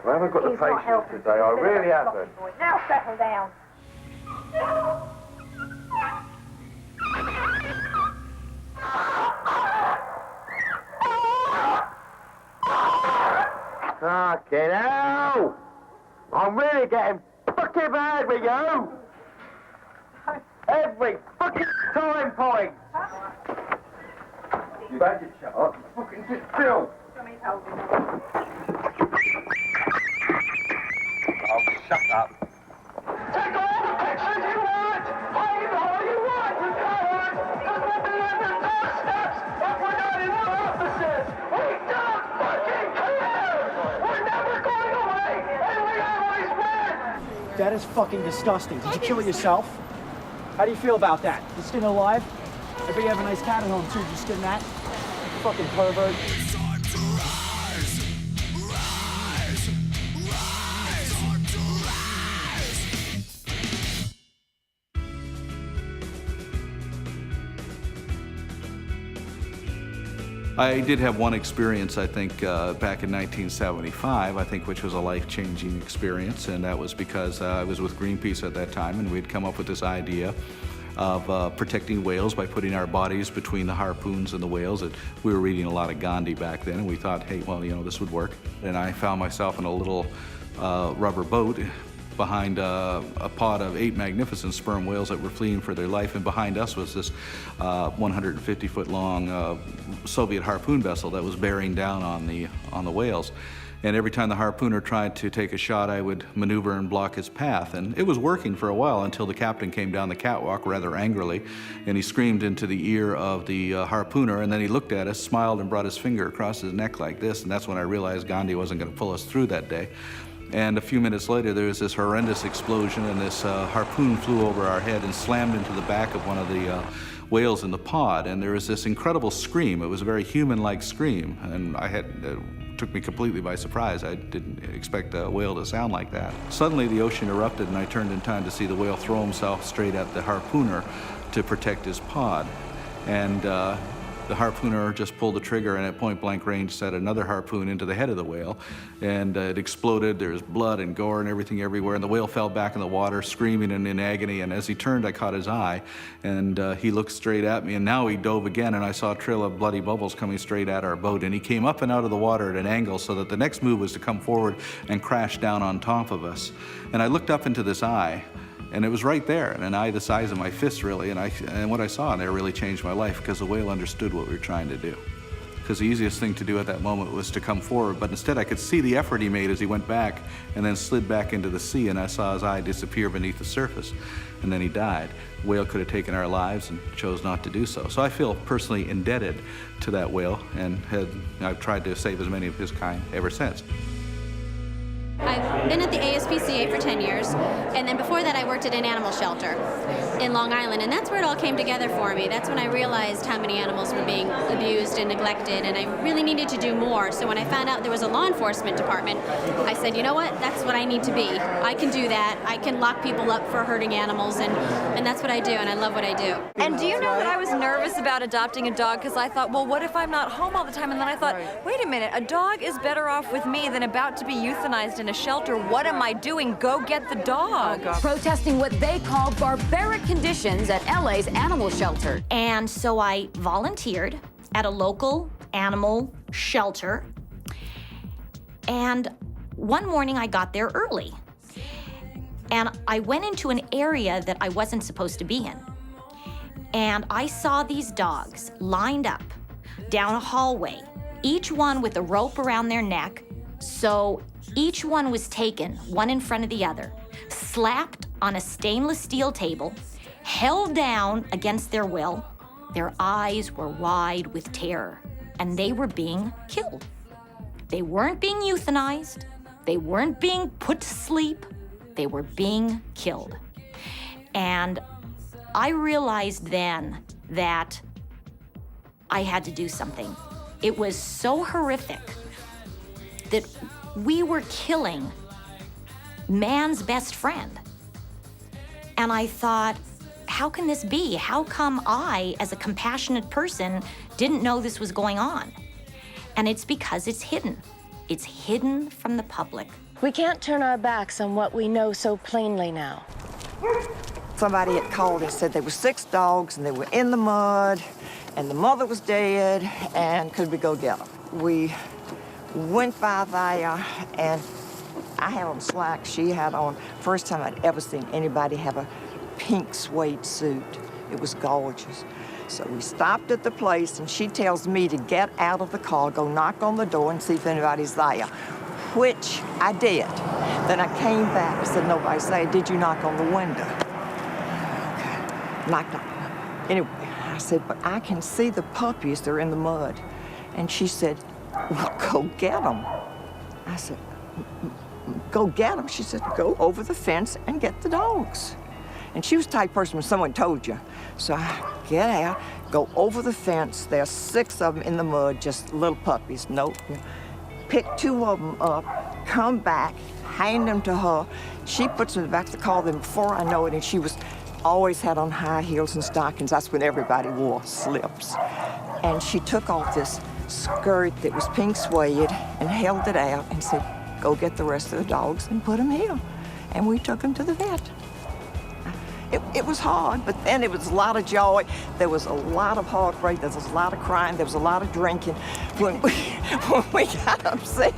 I haven't got the patience today, I really haven't. Now settle down. Fucking hell! I'm really getting fucking mad with you! Every fucking time point! You better shut up, fucking sit still! Oh, shut up. Take all the pictures you want! Find all you want, you cowards! Because we'll be in the doorsteps if we're not in our offices! We don't fucking care! We're never going away, and we always win! That is fucking disgusting. Did you kill it yourself? How do you feel about that? You skin it alive? I bet you have a nice cat at home too. Did you skin that? Fucking pervert. I did have one experience, I think, back in 1975, I think, which was a life-changing experience, and that was because I was with Greenpeace at that time, and we'd come up with this idea of protecting whales by putting our bodies between the harpoons and the whales. We were reading a lot of Gandhi back then, and we thought, hey, well, you know, this would work. And I found myself in a little rubber boat behind a pod of 8 magnificent sperm whales that were fleeing for their life, and behind us was this 150-foot-long Soviet harpoon vessel that was bearing down on the whales. And every time the harpooner tried to take a shot, I would maneuver and block his path. And it was working for a while until the captain came down the catwalk rather angrily, and he screamed into the ear of the harpooner, and then he looked at us, smiled, and brought his finger across his neck like this, and that's when I realized Gandhi wasn't going to pull us through that day. And a few minutes later, there was this horrendous explosion, and this harpoon flew over our head and slammed into the back of one of the whales in the pod. And there was this incredible scream. It was a very human-like scream, and it took me completely by surprise. I didn't expect a whale to sound like that. Suddenly, the ocean erupted, and I turned in time to see the whale throw himself straight at the harpooner to protect his pod. And the harpooner just pulled the trigger and at point-blank range set another harpoon into the head of the whale, and it exploded. There's blood and gore and everything everywhere, and the whale fell back in the water screaming and in agony, and as he turned, I caught his eye, and he looked straight at me, and now he dove again, and I saw a trail of bloody bubbles coming straight at our boat, and he came up and out of the water at an angle so that the next move was to come forward and crash down on top of us. And I looked up into this eye, and it was right there, and an eye the size of my fist, really, and what I saw in there really changed my life, because the whale understood what we were trying to do. Because the easiest thing to do at that moment was to come forward, but instead I could see the effort he made as he went back and then slid back into the sea, and I saw his eye disappear beneath the surface, and then he died. The whale could have taken our lives and chose not to do so. So I feel personally indebted to that whale, and I've tried to save as many of his kind ever since. I've been at the ASPCA for 10 years, and then before that I worked at an animal shelter in Long Island, and that's where it all came together for me. That's when I realized how many animals were being abused and neglected, and I really needed to do more. So when I found out there was a law enforcement department, I said, you know what, that's what I need to be. I can do that. I can lock people up for hurting animals, and that's what I do, and I love what I do. And do you know that I was nervous about adopting a dog because I thought, well, what if I'm not home all the time? And then I thought, wait a minute, a dog is better off with me than about to be euthanized in a shelter. What am I doing? Go get the dog. Protesting what they call barbaric conditions at LA's animal shelter. And so I volunteered at a local animal shelter. And one morning I got there early. And I went into an area that I wasn't supposed to be in. And I saw these dogs lined up down a hallway, each one with a rope around their neck. So each one was taken, one in front of the other, slapped on a stainless steel table, held down against their will. Their eyes were wide with terror, and they were being killed. They weren't being euthanized. They weren't being put to sleep. They were being killed. And I realized then that I had to do something. It was so horrific that we were killing man's best friend. And I thought, how can this be? How come I, as a compassionate person, didn't know this was going on? And it's because it's hidden. It's hidden from the public. We can't turn our backs on what we know so plainly now. Somebody had called and said there were 6 dogs and they were in the mud and the mother was dead and could we go get them? We went by there and I had on slacks, she had on, first time I'd ever seen anybody have a pink suede suit. It was gorgeous. So we stopped at the place and she tells me to get out of the car, go knock on the door and see if anybody's there, which I did. Then I came back and said, nobody's there. Did you knock on the window? Okay, knock. Anyway, I said, but I can see the puppies, they're in the mud. And she said, well, go get them. I said, go get them. She said, go over the fence and get the dogs. And she was the type of person when someone told you. So I get out, go over the fence. There's 6 of them in the mud, just little puppies. Nope. Pick 2 of them up, come back, hand them to her. She puts them in the back of the car. Then before I know it, and she was always had on high heels and stockings. That's when everybody wore slips. And she took off this skirt that was pink suede and held it out and said, go get the rest of the dogs and put them here. And we took them to the vet. It was hard, but then it was a lot of joy. There was a lot of heartbreak. There was a lot of crying. There was a lot of drinking when we got upset.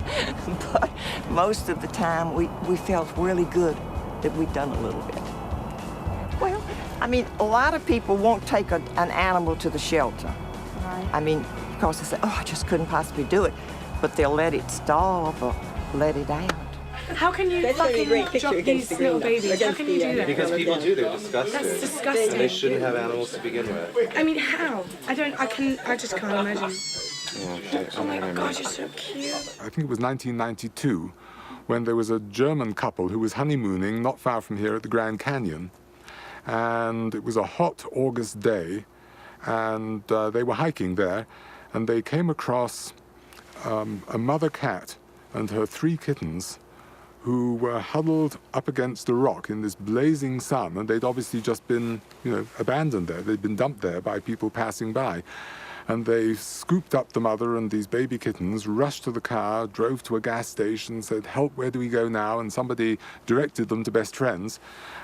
But most of the time, we felt really good that we'd done a little bit. Well, I mean, a lot of people won't take an animal to the shelter. Right. I mean, because they say, oh, I just couldn't possibly do it. But they'll let it starve or let it out. How can you fucking drop these little babies? How can you do that? Because people do, they're disgusting. That's disgusting. And they shouldn't have animals to begin with. I mean, how? I just can't imagine. Oh my gosh, you're so cute. I think it was 1992 when there was a German couple who was honeymooning not far from here at the Grand Canyon. And it was a hot August day, and they were hiking there, and they came across a mother cat and her 3 kittens who were huddled up against a rock in this blazing sun, and they'd obviously just been, abandoned there. They'd been dumped there by people passing by. And they scooped up the mother and these baby kittens, rushed to the car, drove to a gas station, said, help, where do we go now? And somebody directed them to Best Friends.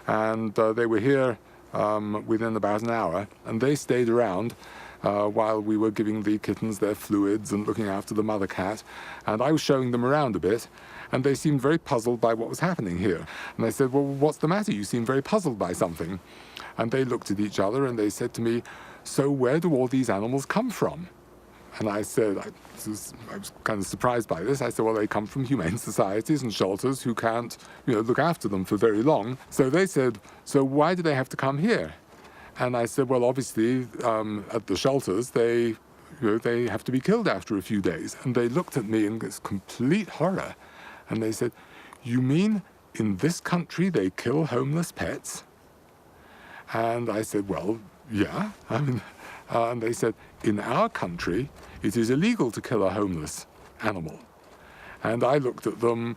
And they were here within about an hour, and they stayed around while we were giving the kittens their fluids and looking after the mother cat. And I was showing them around a bit, and they seemed very puzzled by what was happening here. And I said, well, what's the matter? You seem very puzzled by something. And they looked at each other and they said to me, so where do all these animals come from? And I said, I was kind of surprised by this. I said, well, they come from humane societies and shelters who can't, look after them for very long. So they said, so why do they have to come here? And I said, well, obviously, at the shelters, they have to be killed after a few days. And they looked at me in this complete horror. And they said, you mean in this country they kill homeless pets? And I said, well, yeah. And they said, in our country, it is illegal to kill a homeless animal. And I looked at them,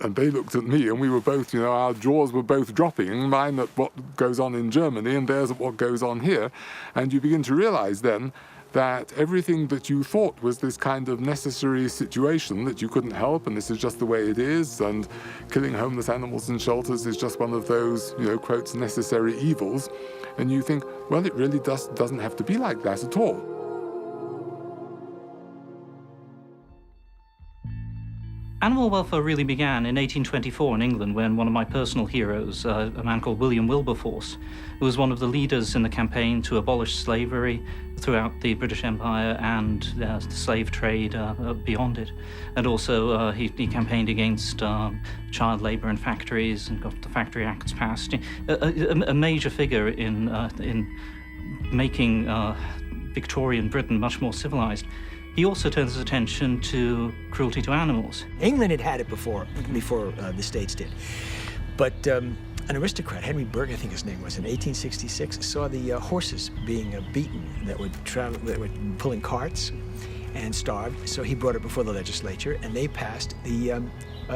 and they looked at me, and we were both, our jaws were both dropping, mine at what goes on in Germany, and theirs at what goes on here. And you begin to realize then that everything that you thought was this kind of necessary situation that you couldn't help, and this is just the way it is, and killing homeless animals in shelters is just one of those, quotes, necessary evils. And you think, well, it really doesn't have to be like that at all. Animal welfare really began in 1824 in England when one of my personal heroes, a man called William Wilberforce, who was one of the leaders in the campaign to abolish slavery throughout the British Empire and the slave trade beyond it. And also he campaigned against child labor in factories and got the Factory Acts passed. A major figure in making Victorian Britain much more civilized. He also turns his attention to cruelty to animals. England had had it before the States did. But an aristocrat, Henry Berg, I think his name was, in 1866, saw the horses being beaten that were pulling carts and starved. So he brought it before the legislature, and they passed the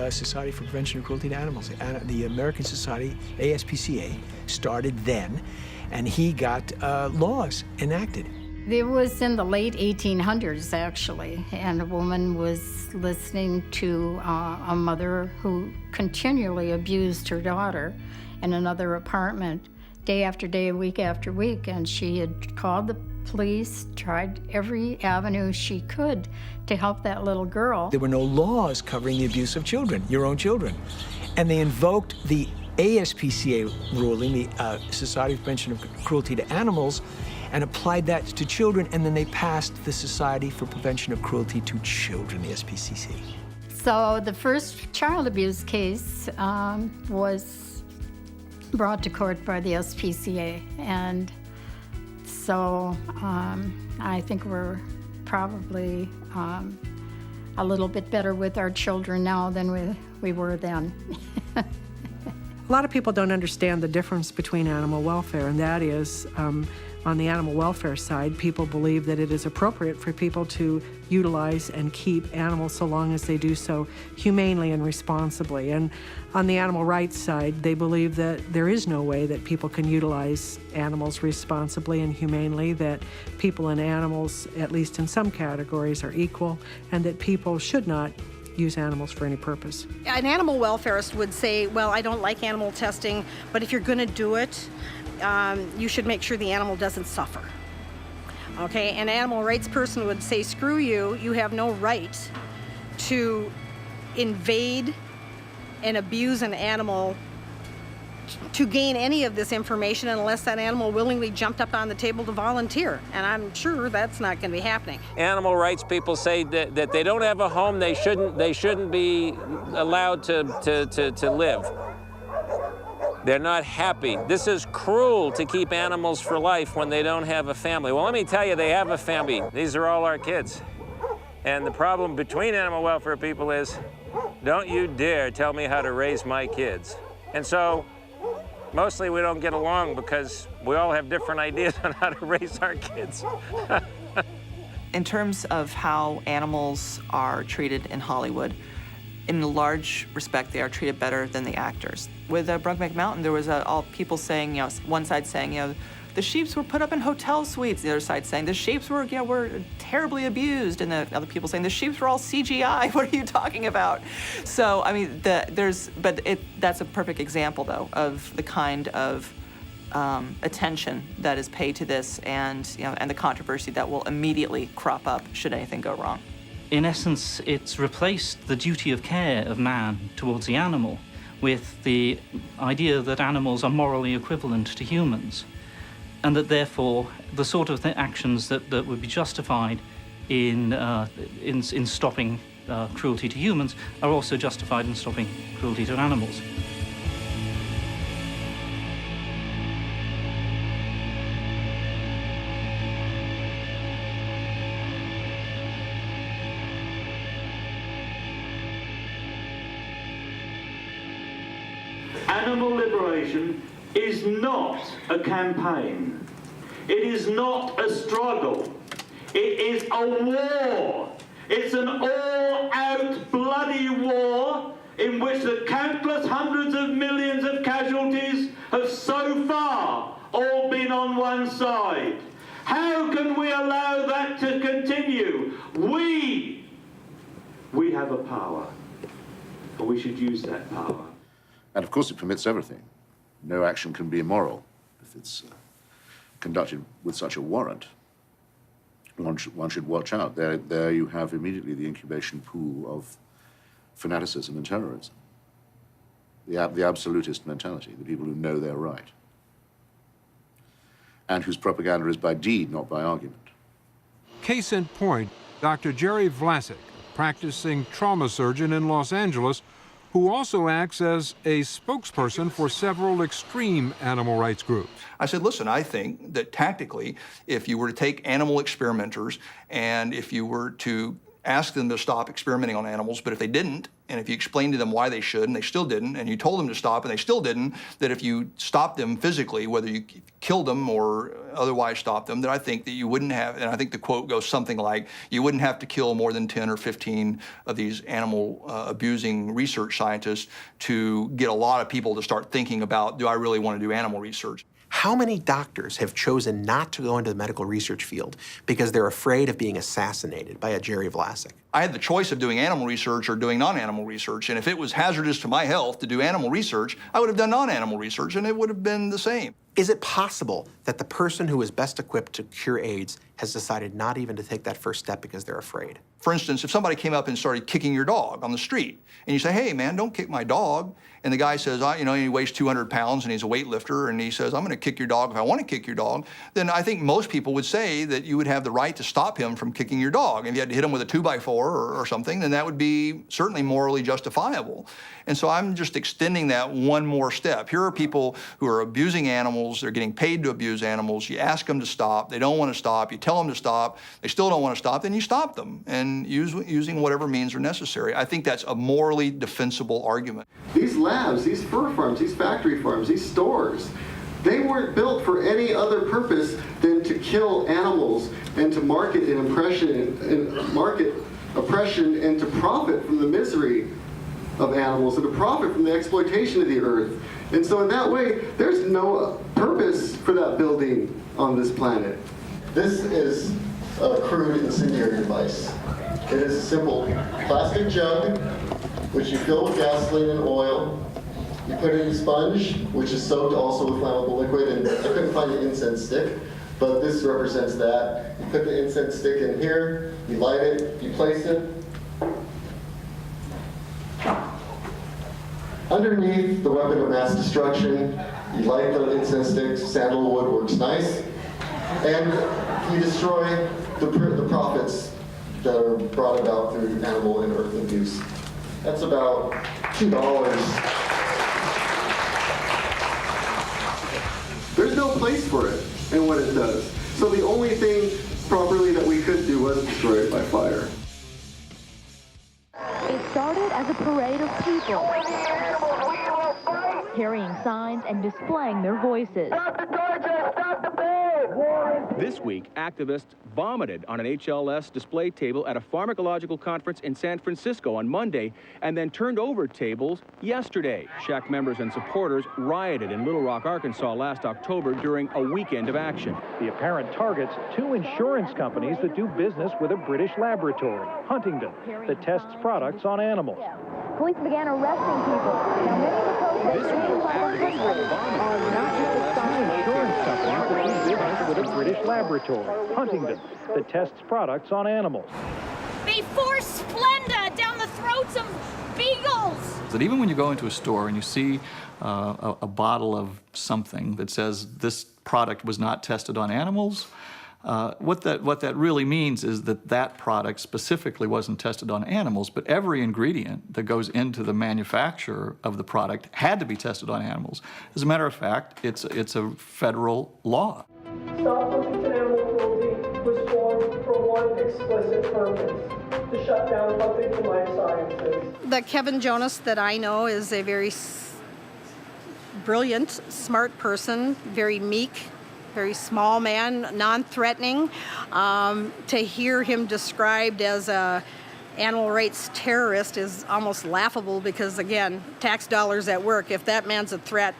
Society for Prevention of Cruelty to Animals. The American Society, ASPCA, started then, and he got laws enacted. It was in the late 1800s, actually, and a woman was listening to a mother who continually abused her daughter in another apartment day after day, week after week, and she had called the police, tried every avenue she could to help that little girl. There were no laws covering the abuse of children, your own children, and they invoked the ASPCA ruling, the Society for Prevention of Cruelty to Animals, and applied that to children, and then they passed the Society for Prevention of Cruelty to Children, the SPCC. So the first child abuse case was brought to court by the SPCA, and so I think we're probably a little bit better with our children now than we were then. A lot of people don't understand the difference between animal welfare, and that is, on the animal welfare side, people believe that it is appropriate for people to utilize and keep animals so long as they do so humanely and responsibly. And on the animal rights side, they believe that there is no way that people can utilize animals responsibly and humanely, that people and animals, at least in some categories, are equal, and that people should not use animals for any purpose. An animal welfarist would say, well, I don't like animal testing, but if you're going to do it, you should make sure the animal doesn't suffer. Okay, an animal rights person would say, screw you, you have no right to invade and abuse an animal to gain any of this information unless that animal willingly jumped up on the table to volunteer. And I'm sure that's not going to be happening. Animal rights people say that they don't have a home, they shouldn't be allowed to live. They're not happy. This is cruel to keep animals for life when they don't have a family. Well, let me tell you, they have a family. These are all our kids. And the problem between animal welfare people is, don't you dare tell me how to raise my kids. And so, mostly we don't get along because we all have different ideas on how to raise our kids. In terms of how animals are treated in Hollywood, in a large respect, they are treated better than the actors. With Brokeback Mountain, there was all people saying, one side saying, the sheeps were put up in hotel suites. The other side saying the sheeps were, were terribly abused, and the other people saying the sheeps were all CGI. What are you talking about? So I mean, that's a perfect example, though, of the kind of attention that is paid to this, and and the controversy that will immediately crop up should anything go wrong. In essence, it's replaced the duty of care of man towards the animal with the idea that animals are morally equivalent to humans, and that therefore the sort of actions that would be justified in stopping cruelty to humans are also justified in stopping cruelty to animals. Animal liberation is not a campaign. It is not a struggle. It is a war. It's an all-out bloody war in which the countless hundreds of millions of casualties have so far all been on one side. How can we allow that to continue? We have a power, and we should use that power. And of course it permits everything. No action can be immoral if it's conducted with such a warrant. One should watch out. There you have immediately the incubation pool of fanaticism and terrorism. The absolutist mentality, the people who know they're right. And whose propaganda is by deed, not by argument. Case in point, Dr. Jerry Vlasic, a practicing trauma surgeon in Los Angeles, who also acts as a spokesperson for several extreme animal rights groups. I said, listen, I think that tactically, if you were to take animal experimenters and if you were to ask them to stop experimenting on animals, but if they didn't, and if you explained to them why they should and they still didn't, and you told them to stop and they still didn't, that if you stopped them physically, whether you killed them or otherwise stopped them, that I think that you wouldn't have, and I think the quote goes something like, you wouldn't have to kill more than 10 or 15 of these animal abusing research scientists to get a lot of people to start thinking about, do I really want to do animal research? How many doctors have chosen not to go into the medical research field because they're afraid of being assassinated by a Jerry Vlasic? I had the choice of doing animal research or doing non-animal research, and if it was hazardous to my health to do animal research, I would have done non-animal research, and it would have been the same. Is it possible that the person who is best equipped to cure AIDS has decided not even to take that first step because they're afraid? For instance, if somebody came up and started kicking your dog on the street, and you say, hey, man, don't kick my dog, and the guy says, he weighs 200 pounds and he's a weightlifter, and he says, I'm going to kick your dog if I want to kick your dog, then I think most people would say that you would have the right to stop him from kicking your dog. If you had to hit him with a 2x4 or something, then that would be certainly morally justifiable. And so I'm just extending that one more step. Here are people who are abusing animals. They're getting paid to abuse animals. You ask them to stop. They don't want to stop. You tell them to stop. They still don't want to stop. Then you stop them and using whatever means are necessary. I think that's a morally defensible argument. These labs, these fur farms, these factory farms, these stores, they weren't built for any other purpose than to kill animals and to market oppression and to profit from the misery of animals and to profit from the exploitation of the earth. And so in that way, there's no purpose for that building on this planet. This is a crude incendiary device. It is a simple plastic jug, which you fill with gasoline and oil. You put in a sponge, which is soaked also with flammable liquid, and I couldn't find an incense stick, but this represents that. You put the incense stick in here, you light it, you place it. Underneath the weapon of mass destruction, you light the incense stick, sandalwood works nice, and you destroy the profits that are brought about through animal and earth abuse. That's about $2. There's no place for it in what it does. So the only thing properly that we could do was destroy it by fire. It started as a parade of people carrying signs and displaying their voices. This week, activists vomited on an HLS display table at a pharmacological conference in San Francisco on Monday and then turned over tables yesterday. SHAC members and supporters rioted in Little Rock, Arkansas last October during a weekend of action. The apparent targets, 2 insurance companies that do business with a British laboratory, Huntington, that tests products on animals. Police began arresting people. Now, many of the folks they are not just Insurance companies that do business with a British laboratory, Huntington, that tests products on animals. They force Splenda down the throats of beagles. That even when you go into a store and you see a bottle of something that says this product was not tested on animals, what that really means is that product specifically wasn't tested on animals, but every ingredient that goes into the manufacture of the product had to be tested on animals. As a matter of fact, it's a federal law. Stop Huntington Animal Cruelty was formed for one explicit purpose: to shut down Huntington Life Sciences. The Kevin Jonas that I know is a very brilliant, smart person, very meek, very small man, non-threatening. To hear him described as a animal rights terrorist is almost laughable because, again, tax dollars at work. If that man's a threat,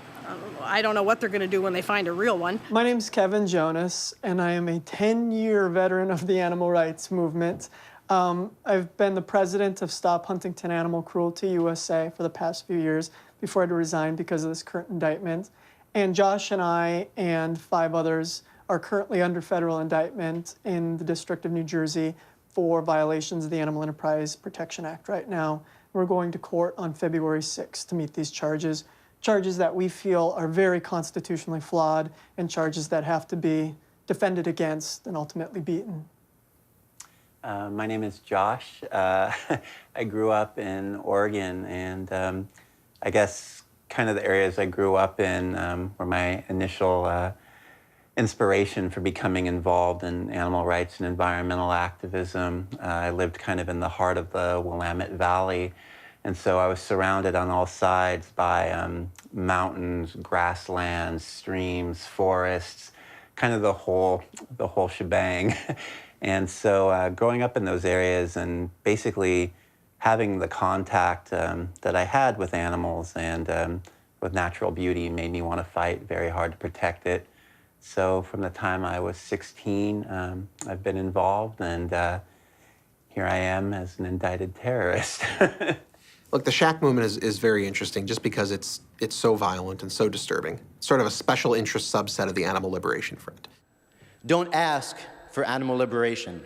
I don't know what they're going to do when they find a real one. My name's Kevin Jonas, and I am a 10-year veteran of the animal rights movement. I've been the president of Stop Huntington Animal Cruelty USA for the past few years before I had to resign because of this current indictment. And Josh and I and 5 others are currently under federal indictment in the District of New Jersey for violations of the Animal Enterprise Protection Act right now. We're going to court on February 6th to meet these charges that we feel are very constitutionally flawed and charges that have to be defended against and ultimately beaten. My name is Josh. I grew up in Oregon, and I guess kind of the areas I grew up in were my initial inspiration for becoming involved in animal rights and environmental activism. I lived kind of in the heart of the Willamette Valley, and so I was surrounded on all sides by mountains, grasslands, streams, forests, kind of the whole shebang. And so growing up in those areas and basically having the contact that I had with animals and with natural beauty made me want to fight very hard to protect it. So from the time I was 16, I've been involved, and here I am as an indicted terrorist. Look, the shack movement is very interesting just because it's so violent and so disturbing. It's sort of a special interest subset of the Animal Liberation Front. Don't ask for animal liberation.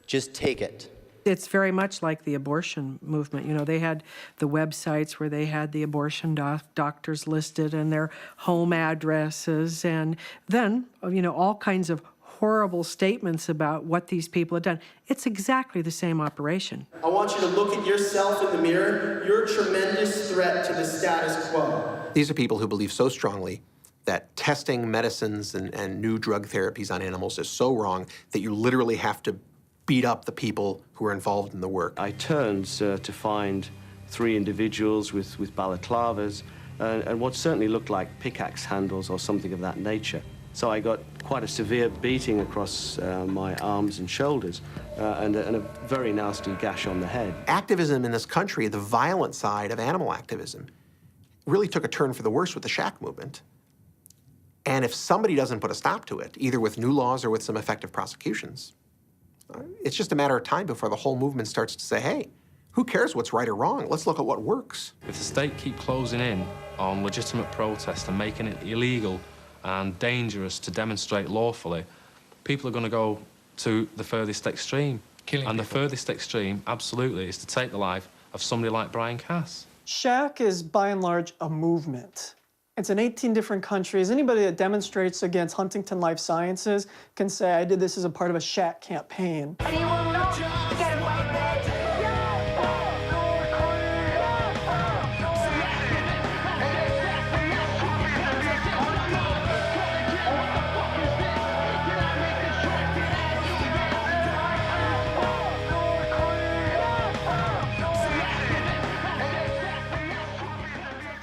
Just take it. It's very much like the abortion movement. You know, they had the websites where they had the abortion doctors listed and their home addresses, and then, you know, all kinds of horrible statements about what these people had done. It's exactly the same operation. I want you to look at yourself in the mirror. You're a tremendous threat to the status quo. These are people who believe so strongly that testing medicines and new drug therapies on animals is so wrong that you literally have to beat up the people who are involved in the work. I turned to find 3 individuals with balaclavas and what certainly looked like pickaxe handles or something of that nature. So I got quite a severe beating across my arms and shoulders and a very nasty gash on the head. Activism in this country, the violent side of animal activism, really took a turn for the worse with the shack movement. And if somebody doesn't put a stop to it, either with new laws or with some effective prosecutions, it's just a matter of time before the whole movement starts to say, hey, who cares what's right or wrong? Let's look at what works. If the state keep closing in on legitimate protest and making it illegal and dangerous to demonstrate lawfully, people are going to go to the furthest extreme. And the furthest extreme, absolutely, is to take the life of somebody like Brian Cass. Shack is, by and large, a movement. It's in 18 different countries. Anybody that demonstrates against Huntington Life Sciences can say, I did this as a part of a shack campaign.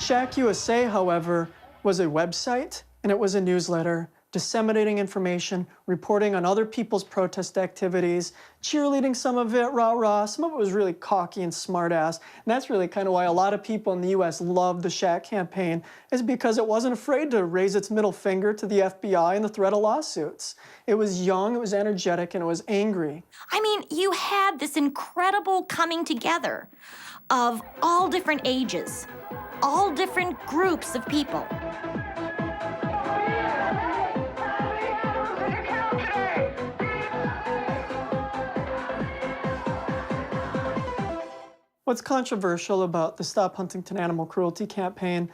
Shack USA, however, was a website and it was a newsletter disseminating information, reporting on other people's protest activities, cheerleading some of it, rah-rah. Some of it was really cocky and smart-ass. And that's really kind of why a lot of people in the US loved the Shack campaign, is because it wasn't afraid to raise its middle finger to the FBI and the threat of lawsuits. It was young, it was energetic, and it was angry. I mean, you had this incredible coming together of all different ages, all different groups of people. What's controversial about the Stop Huntington Animal Cruelty campaign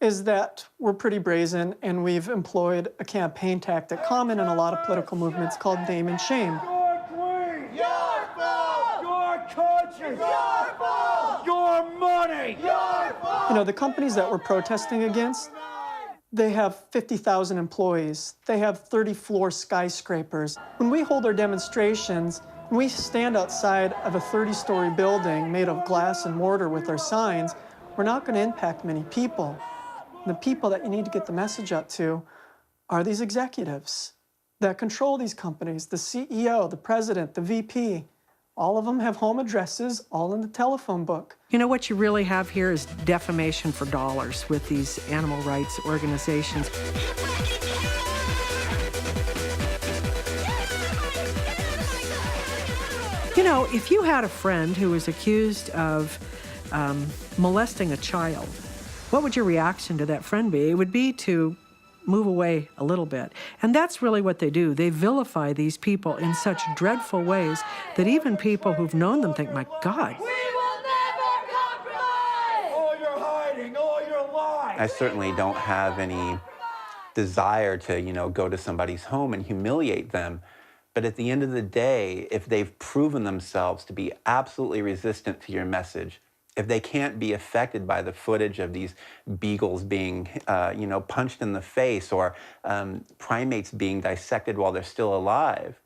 is that we're pretty brazen and we've employed a campaign tactic common in a lot of political movements called name and shame. Your queen! Your fault! Your country! Your fault! Your money! Your fault! You know, the companies that we're protesting against, they have 50,000 employees. They have 30-floor skyscrapers. When we hold our demonstrations, when we stand outside of a 30-story building made of glass and mortar with our signs, we're not going to impact many people. The people that you need to get the message out to are these executives that control these companies, the CEO, the president, the VP. All of them have home addresses, all in the telephone book. You know, what you really have here is defamation for dollars with these animal rights organizations. You know, if you had a friend who was accused of molesting a child, what would your reaction to that friend be? It would be to move away a little bit. And that's really what they do. They vilify these people in such dreadful ways that even people who've known them think, my God. We will never compromise! All your hiding, all your lies! I certainly don't have any desire to, you know, go to somebody's home and humiliate them. But at the end of the day, if they've proven themselves to be absolutely resistant to your message, if they can't be affected by the footage of these beagles being, you know, punched in the face, or primates being dissected while they're still alive,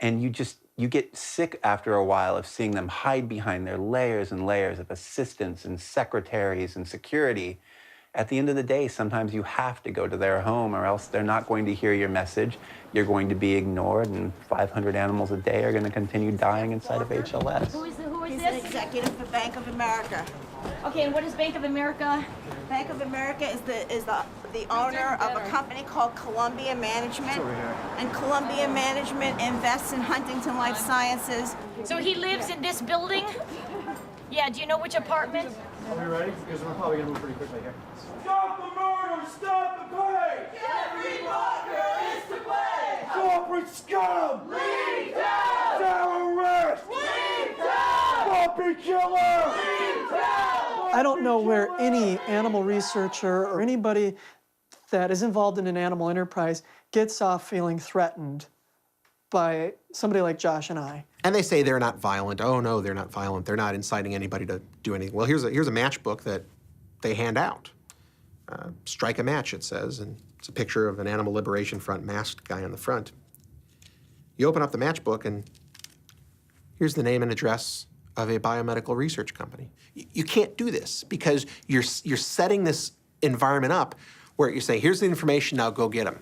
and you get sick after a while of seeing them hide behind their layers and layers of assistants and secretaries and security, at the end of the day, sometimes you have to go to their home, or else they're not going to hear your message. You're going to be ignored, and 500 animals a day are going to continue dying inside of HLS. Who is He's this? an executive for Bank of America. Okay, and what is Bank of America? Bank of America is the the owner of a company called Columbia Management. And Columbia Management invests in Huntington Life Sciences. So he lives in this building? Yeah, do you know which apartment? Are we ready? Because we're probably gonna move pretty quickly here. Stop the murder! Stop the pay! Jeffrey Walker is to blame! Corporate scum! Leave town! Terrorist! Leave town! Puppy killer! Leave town! I don't know where any animal researcher or anybody that is involved in an animal enterprise gets off feeling threatened by somebody like Josh and I. And they say they're not violent. Oh no, they're not violent. They're not inciting anybody to do anything. Well, here's a matchbook that they hand out. Strike a match, it says, and it's a picture of an Animal Liberation Front masked guy on the front. You open up the matchbook and here's the name and address of a biomedical research company. You can't do this because you're setting this environment up where you're saying, here's the information, now go get them.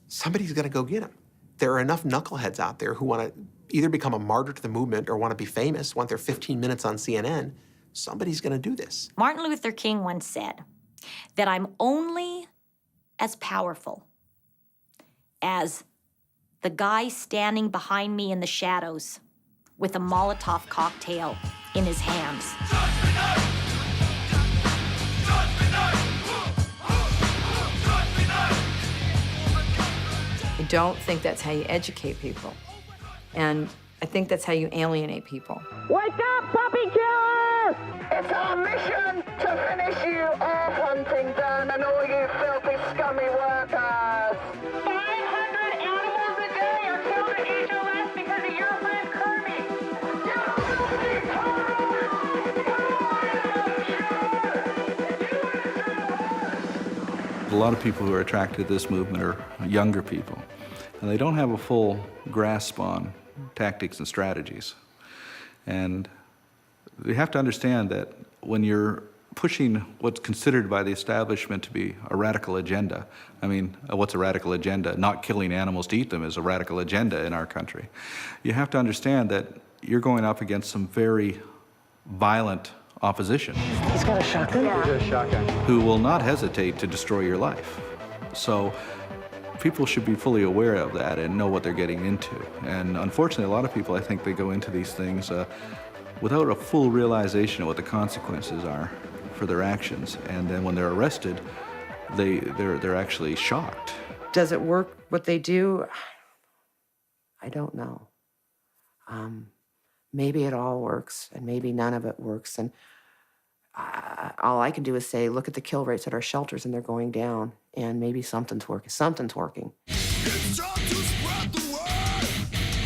Somebody's gonna go get them. There are enough knuckleheads out there who want to either become a martyr to the movement or want to be famous, want their 15 minutes on CNN. Somebody's going to do this. Martin Luther King once said that I'm only as powerful as the guy standing behind me in the shadows with a Molotov cocktail in his hands. I don't think that's how you educate people. And I think that's how you alienate people. Wake up, puppy killer! It's our mission to finish you off, Huntington, and all you filthy, scummy workers! 500 animals a day are killed at HLS because of your friend Kirby! A lot of people who are attracted to this movement are younger people, and they don't have a full grasp on tactics and strategies. And you have to understand that when you're pushing what's considered by the establishment to be a radical agenda, I mean, what's a radical agenda? Not killing animals to eat them is a radical agenda in our country. You have to understand that you're going up against some very violent opposition. He's got a shotgun? He's got a shotgun. Who will not hesitate to destroy your life. So people should be fully aware of that and know what they're getting into. And unfortunately, a lot of people, I think, they go into these things without a full realization of what the consequences are for their actions. And then when they're arrested, they're actually shocked. Does it work what they do? I don't know. Maybe it all works, and maybe none of it works. And all I can do is say, look at the kill rates at our shelters, and they're going down. And maybe something's working. Something's working. It's time to spread the word.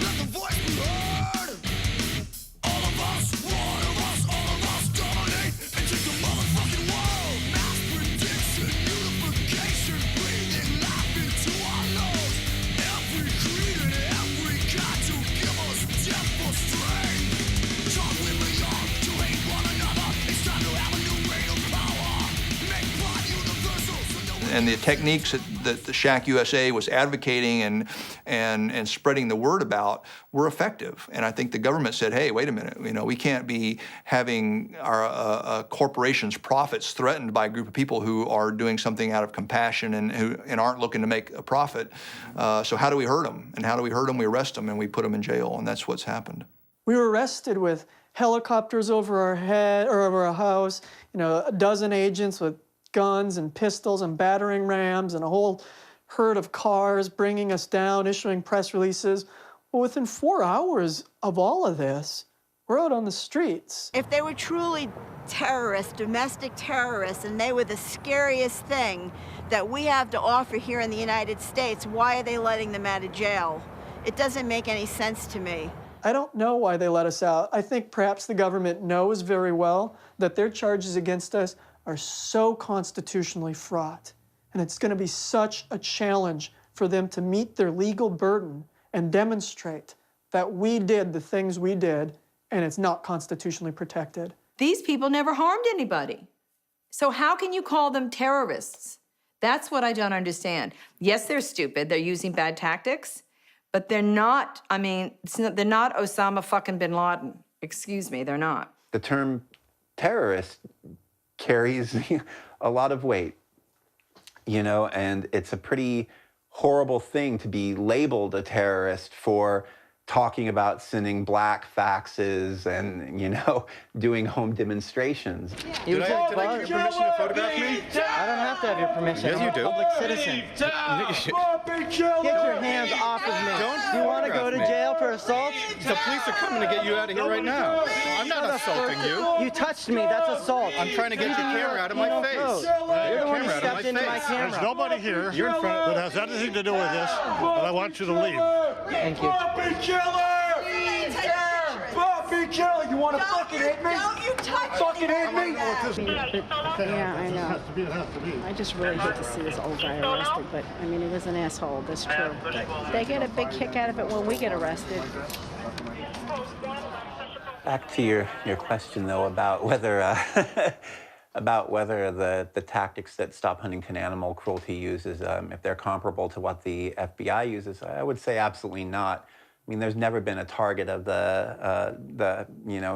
Let the voice be heard. All of us dominate into the motherfucking world. Mass prediction, unification, breathing life into our lungs. Every creed and every kind to give us death for strength. Talk with the young to hate one another. It's time to have a new reign of power. Make pride universal. And the techniques that the Shack USA was advocating and spreading the word about were effective. And I think the government said, hey, wait a minute, we can't be having our corporations' profits threatened by a group of people who are doing something out of compassion and aren't looking to make a profit. So how do we hurt them? And how do we hurt them? We arrest them and we put them in jail, and that's what's happened. We were arrested with helicopters over our head or over our house, a dozen agents with guns and pistols and battering rams and a whole herd of cars bringing us down, issuing press releases. Well, within 4 hours of all of this, we're out on the streets. If they were truly terrorists, domestic terrorists, and they were the scariest thing that we have to offer here in the United States, why are they letting them out of jail? It doesn't make any sense to me. I don't know why they let us out. I think perhaps the government knows very well that their charges against us are so constitutionally fraught. And it's going to be such a challenge for them to meet their legal burden and demonstrate that we did the things we did and it's not constitutionally protected. These people never harmed anybody. So how can you call them terrorists? That's what I don't understand. Yes, they're stupid. They're using bad tactics, but they're not, they're not Osama fucking bin Laden. Excuse me, they're not. The term terrorist carries a lot of weight. you know, and it's a pretty horrible thing to be labeled a terrorist for talking about sending black faxes and, you know, doing home demonstrations. Did I get your permission to photograph me? I don't have to have your permission. Yes, you do. I'm a public citizen. Get your hands off of me. Don't you want to go to jail for assault? The police are coming to get you out of here right now. I'm not assaulting you. You touched me. That's assault. I'm trying to get your camera out of my face. You're the one who stepped into my camera. There's nobody here that has anything to do with this, and I want you to leave. Thank you. Bobby Killer, you want to fucking hit me? Don't you touch fucking hit me? Yeah, I know. I just really hate to see this old guy arrested, but I mean, he was an asshole, that's true. They get a big kick out of it when we get arrested. Back to your question, though, about whether the tactics that Stop Huntington Animal Cruelty uses, if they're comparable to what the FBI uses, I would say absolutely not. I mean, there's never been a target of the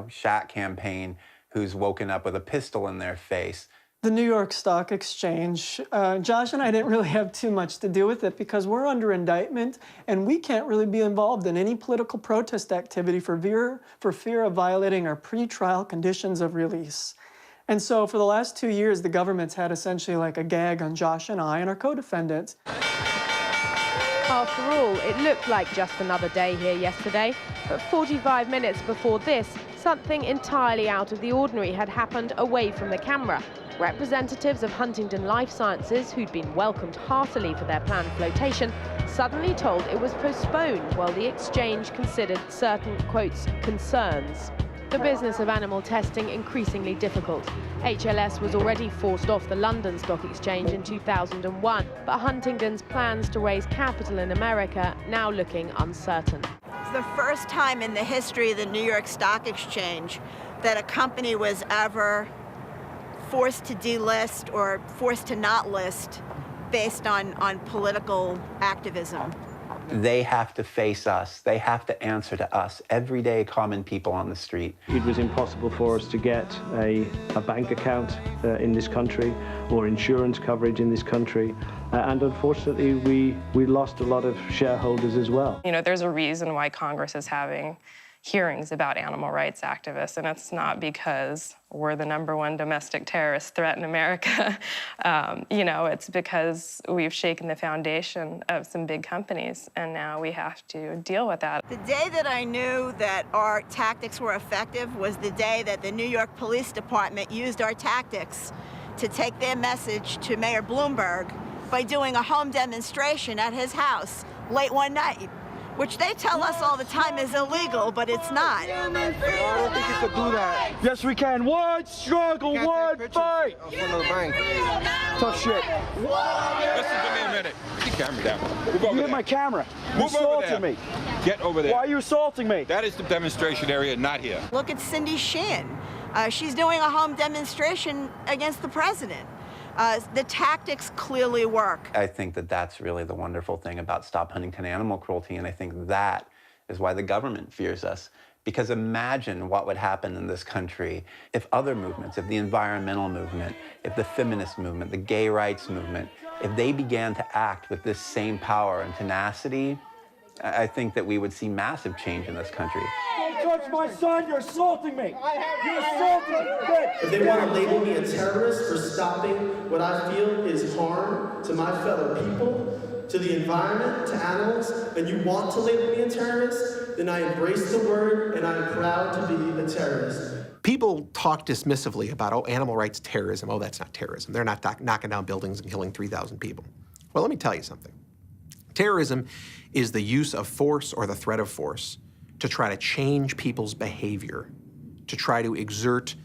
Shack campaign who's woken up with a pistol in their face. The New York Stock Exchange, Josh and I didn't really have too much to do with it because we're under indictment and we can't really be involved in any political protest activity for fear of violating our pretrial conditions of release. And so for the last 2 years, the government's had essentially like a gag on Josh and I and our co-defendants. After all, it looked like just another day here yesterday, but 45 minutes before this, something entirely out of the ordinary had happened away from the camera. Representatives of Huntington Life Sciences, who'd been welcomed heartily for their planned flotation, suddenly told it was postponed while the exchange considered certain, quotes, concerns. The business of animal testing increasingly difficult. HLS was already forced off the London Stock Exchange in 2001, but Huntington's plans to raise capital in America now looking uncertain. It's the first time in the history of the New York Stock Exchange that a company was ever forced to delist or forced to not list based on political activism. They have to face us. They have to answer to us, everyday common people on the street. It was impossible for us to get a bank account in this country or insurance coverage in this country. And unfortunately, we lost a lot of shareholders as well. You know, there's a reason why Congress is having hearings about animal rights activists, and it's not because we're the #1 domestic terrorist threat in America. You know, it's because we've shaken the foundation of some big companies, and now we have to deal with that. The day that I knew that our tactics were effective was the day that the New York Police Department used our tactics to take their message to Mayor Bloomberg by doing a home demonstration at his house late one night, which they tell us all the time is illegal, but it's not. I don't think you could do that. Yes, we can. One struggle, one fight. Tough shit. Listen to me a minute. Put your camera down. Move over You hit there. my camera. You Move over assaulted there. me. Get over there. Why are you assaulting me? That is the demonstration area, not here. Look at Cindy Sheehan. She's doing a home demonstration against the president. The tactics clearly work. I think that that's really the wonderful thing about Stop Huntington Animal Cruelty, and I think that is why the government fears us. Because imagine what would happen in this country if other movements, if the environmental movement, if the feminist movement, the gay rights movement, if they began to act with this same power and tenacity, I think that we would see massive change in this country. Don't touch my son, you're assaulting me. You're assaulting me. If they want to label me a terrorist for stopping what I feel is harm to my fellow people, to the environment, to animals, and you want to label me a terrorist, then I embrace the word and I'm proud to be a terrorist. People talk dismissively about, oh, animal rights terrorism. Oh, that's not terrorism. They're not knocking down buildings and killing 3,000 people. Well, let me tell you something. Terrorism is the use of force or the threat of force to try to change people's behavior, to try to exert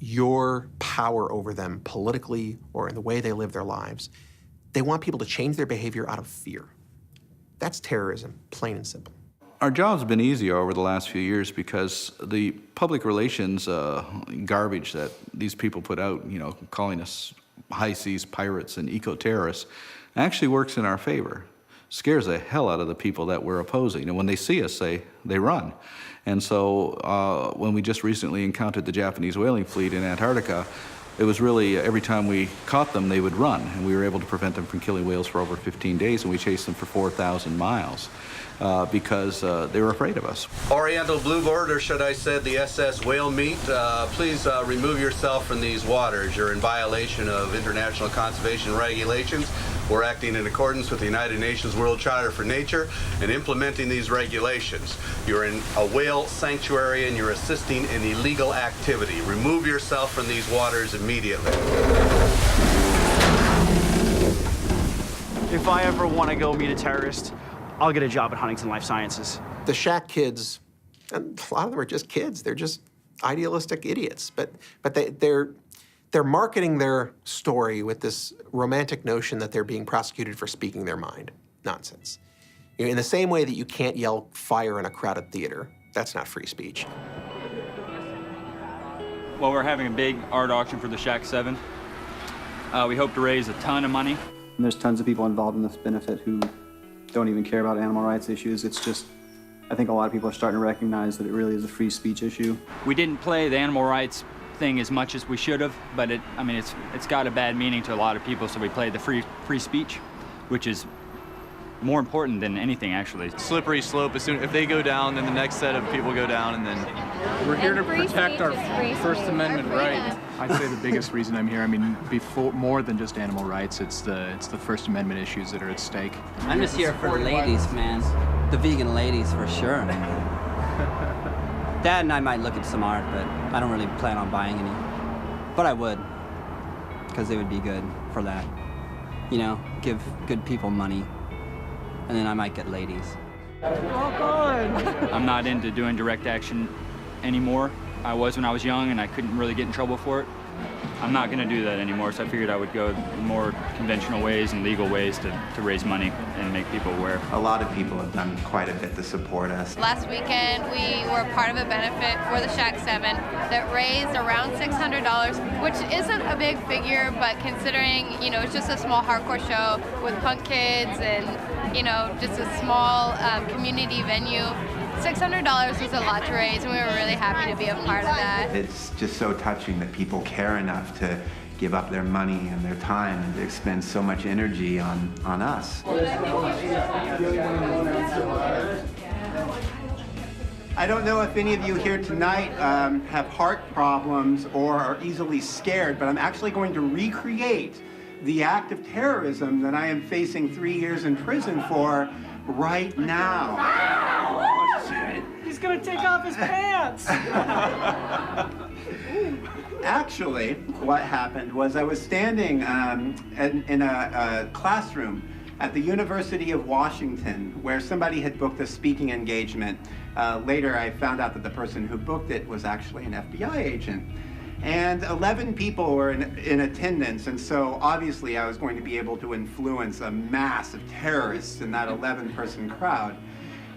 your power over them politically or in the way they live their lives. They want people to change their behavior out of fear. That's terrorism, plain and simple. Our job's been easier over the last few years because the public relations garbage that these people put out, you know, calling us high seas pirates and eco-terrorists, actually works in our favor. Scares the hell out of the people that we're opposing. And when they see us, they run. And so when we just recently encountered the Japanese whaling fleet in Antarctica, It was really, every time we caught them, they would run, and we were able to prevent them from killing whales for over 15 days, and we chased them for 4,000 miles because they were afraid of us. Oriental Bluebird, or should I say the SS Whale Meat, please remove yourself from these waters. You're in violation of international conservation regulations. We're acting in accordance with the United Nations World Charter for Nature and implementing these regulations. You're in a whale sanctuary and you're assisting in illegal activity. Remove yourself from these waters immediately. If I ever want to go meet a terrorist, I'll get a job at Huntington Life Sciences. The shack kids, and a lot of them are just kids. They're just idealistic idiots. But they're marketing their story with this romantic notion that they're being prosecuted for speaking their mind. Nonsense. You know, in the same way that you can't yell fire in a crowded theater. That's not free speech. Well, we're having a big art auction for the Shack 7. We hope to raise a ton of money. And there's tons of people involved in this benefit who don't even care about animal rights issues. It's just, I think a lot of people are starting to recognize that it really is a free speech issue. We didn't play the animal rights thing as much as we should have, but it's got a bad meaning to a lot of people, so we played the free speech, which is more important than anything, actually. Slippery slope. As soon if they go down, then the next set of people go down, and then we're here to protect our First Amendment rights. I'd say the biggest reason I'm here, before more than just animal rights, it's the First Amendment issues that are at stake. I'm just here for the ladies, man. The vegan ladies, for sure. Dad and I might look at some art, but I don't really plan on buying any. But I would, because it would be good for that. You know, give good people money, and then I might get ladies. I'm not into doing direct action anymore. I was when I was young, and I couldn't really get in trouble for it. I'm not going to do that anymore, so I figured I would go more conventional ways and legal ways to raise money and make people aware. A lot of people have done quite a bit to support us. Last weekend, we were part of a benefit for the Shack 7 that raised around $600, which isn't a big figure, but considering, you know, it's just a small hardcore show with punk kids and, you know, just a small community venue, $600 is a lot to raise, and we were really happy to be a part of that. It's just so touching that people care enough to give up their money and their time and to expend so much energy on us. I don't know if any of you here tonight have heart problems or are easily scared, but I'm actually going to recreate the act of terrorism that I am facing 3 years in prison for right now. He's gonna take off his pants! Actually, what happened was I was standing in a classroom at the University of Washington where somebody had booked a speaking engagement. Later, I found out that the person who booked it was actually an FBI agent. And 11 people were in attendance, and so obviously I was going to be able to influence a mass of terrorists in that 11-person crowd.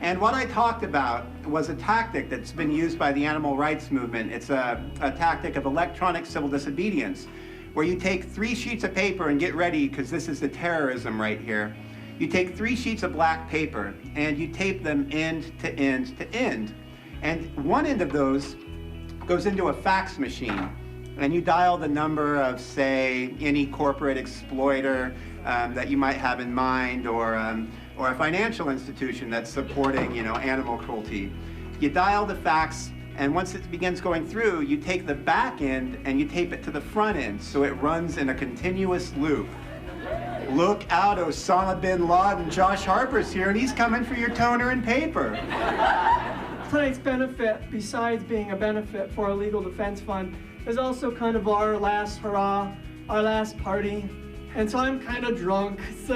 And what I talked about was a tactic that's been used by the animal rights movement. It's a tactic of electronic civil disobedience, where you take 3 sheets of paper, and get ready, because this is the terrorism right here. You take 3 sheets of black paper, and you tape them end to end to end. And one end of those goes into a fax machine, and you dial the number of, say, any corporate exploiter that you might have in mind, or a financial institution that's supporting, you know, animal cruelty. You dial the fax, and once it begins going through, you take the back end and you tape it to the front end, so it runs in a continuous loop. Look out, Osama bin Laden. Josh Harper's here, and he's coming for your toner and paper. Tonight's benefit, besides being a benefit for our legal defense fund, is also kind of our last hurrah, our last party. And so I'm kind of drunk, so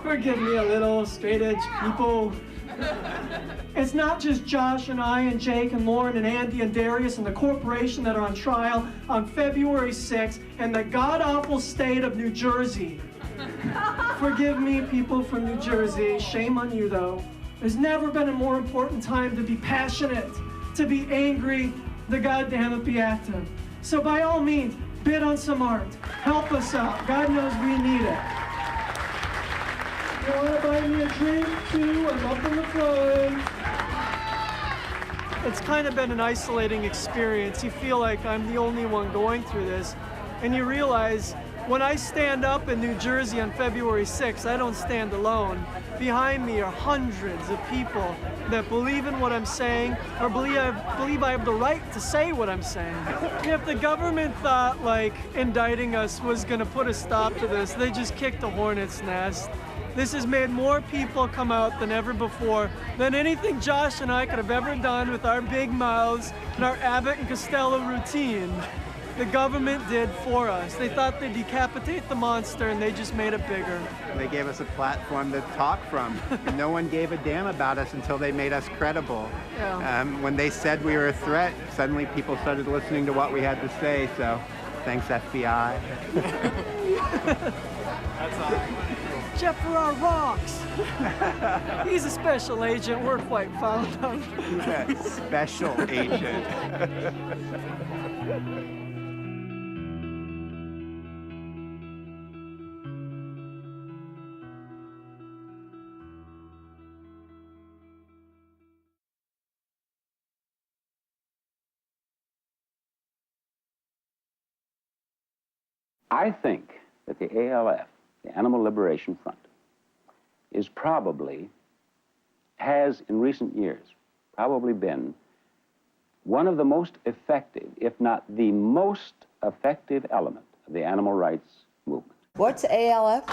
forgive me a little, straight edge people. It's not just Josh and I and Jake and Lauren and Andy and Darius and the corporation that are on trial on February 6th in the god-awful state of New Jersey. Forgive me, people from New Jersey. Shame on you, though. There's never been a more important time to be passionate, to be angry, to goddammit be active. So by all means, bid on some art. Help us out. God knows we need it. You want to buy me a drink, too? I'm up in the front. it's kind of been an isolating experience. You feel like I'm the only one going through this, and you realize when I stand up in New Jersey on February 6th, I don't stand alone. Behind me are hundreds of people that believe in what I'm saying or believe I have the right to say what I'm saying. If the government thought like indicting us was gonna put a stop to this, they just kicked a hornet's nest. This has made more people come out than ever before, than anything Josh and I could have ever done with our big mouths and our Abbott and Costello routine. The government did for us. They thought they'd decapitate the monster, and they just made it bigger. They gave us a platform to talk from. No one gave a damn about us until they made us credible. Yeah. When they said we were a threat, suddenly people started listening to what we had to say, so thanks, FBI. That's awesome. Jeff Farrar rocks. He's a special agent. We're quite fond of. He's a special agent. I think that the ALF, the Animal Liberation Front, is has in recent years probably been one of the most effective, if not the most effective element of the animal rights movement. What's ALF?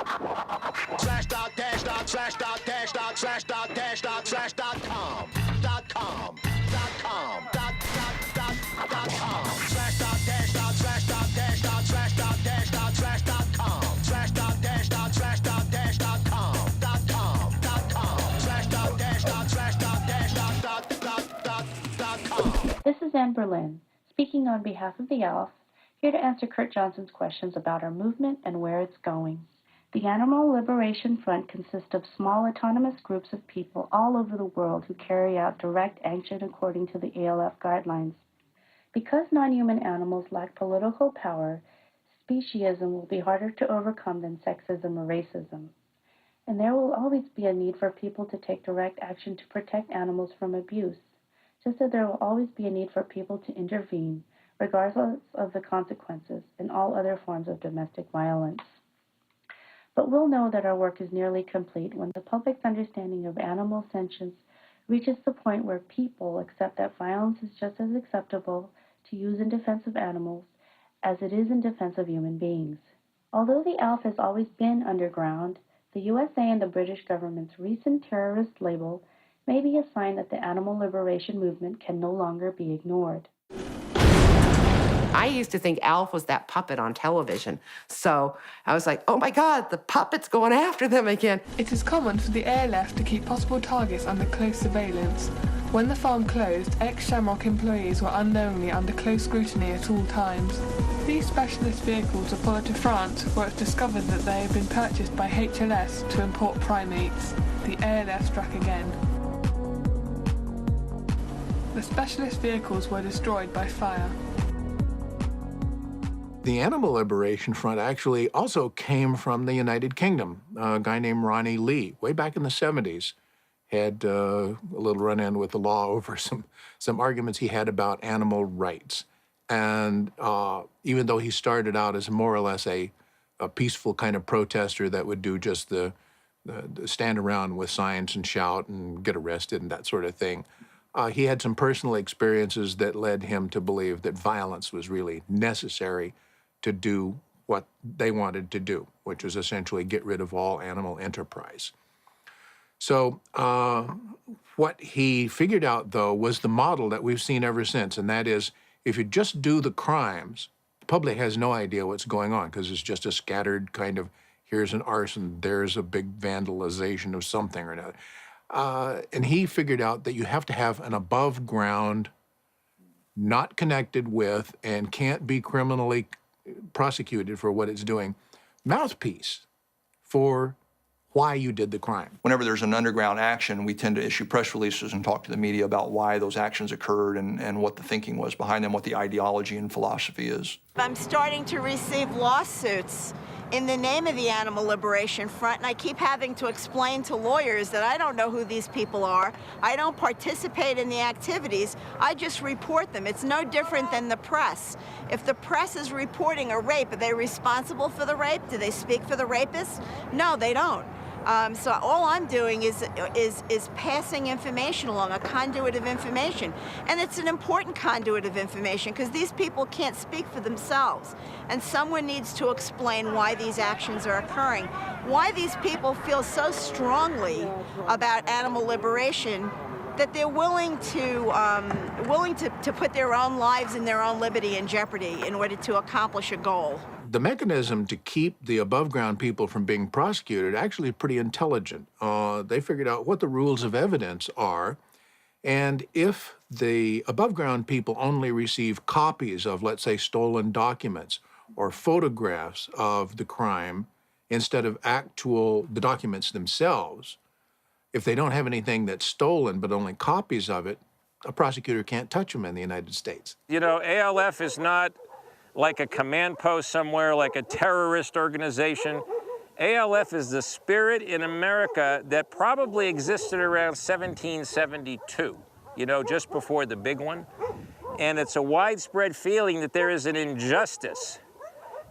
This is Anne Berlin, speaking on behalf of the ALF, here to answer Kurt Johnson's questions about our movement and where it's going. The Animal Liberation Front consists of small autonomous groups of people all over the world who carry out direct action according to the ALF guidelines. Because non-human animals lack political power, speciesism will be harder to overcome than sexism or racism. And there will always be a need for people to take direct action to protect animals from abuse, just as there will always be a need for people to intervene, regardless of the consequences, in all other forms of domestic violence. But we'll know that our work is nearly complete when the public's understanding of animal sentience reaches the point where people accept that violence is just as acceptable to use in defense of animals as it is in defense of human beings. Although the ALF has always been underground, the USA and the British government's recent terrorist label may be a sign that the animal liberation movement can no longer be ignored. I used to think ALF was that puppet on television. So I was like, oh my God, the puppet's going after them again. It is common for the ALF to keep possible targets under close surveillance. When the farm closed, ex-Shamrock employees were unknowingly under close scrutiny at all times. These specialist vehicles were followed to France, where it's discovered that they had been purchased by HLS to import primates. The ALF struck again. The specialist vehicles were destroyed by fire. The Animal Liberation Front actually also came from the United Kingdom. A guy named Ronnie Lee, way back in the 70s, had a little run-in with the law over some arguments he had about animal rights. And even though he started out as more or less a peaceful kind of protester that would do just the stand around with signs and shout and get arrested and that sort of thing, he had some personal experiences that led him to believe that violence was really necessary to do what they wanted to do, which was essentially get rid of all animal enterprise. So what he figured out, though, was the model that we've seen ever since, and that is, if you just do the crimes, the public has no idea what's going on because it's just a scattered kind of, here's an arson, there's a big vandalization of something or another. And he figured out that you have to have an above ground, not connected with, and can't be criminally prosecuted for what it's doing, mouthpiece for why you did the crime. Whenever there's an underground action, we tend to issue press releases and talk to the media about why those actions occurred and what the thinking was behind them, what the ideology and philosophy is. I'm starting to receive lawsuits in the name of the Animal Liberation Front, and I keep having to explain to lawyers that I don't know who these people are. I don't participate in the activities. I just report them. It's no different than the press. If the press is reporting a rape, are they responsible for the rape? Do they speak for the rapist? No, they don't. So all I'm doing is passing information along, a conduit of information. And it's an important conduit of information because these people can't speak for themselves. And someone needs to explain why these actions are occurring, why these people feel so strongly about animal liberation that they're willing to put their own lives and their own liberty in jeopardy in order to accomplish a goal. The mechanism to keep the above-ground people from being prosecuted actually pretty intelligent. They figured out what the rules of evidence are, and if the above-ground people only receive copies of, let's say, stolen documents or photographs of the crime instead of the documents themselves, if they don't have anything that's stolen but only copies of it, a prosecutor can't touch them in the United States. You know, ALF is not like a command post somewhere, like a terrorist organization. ALF is the spirit in America that probably existed around 1772, you know, just before the big one. And it's a widespread feeling that there is an injustice.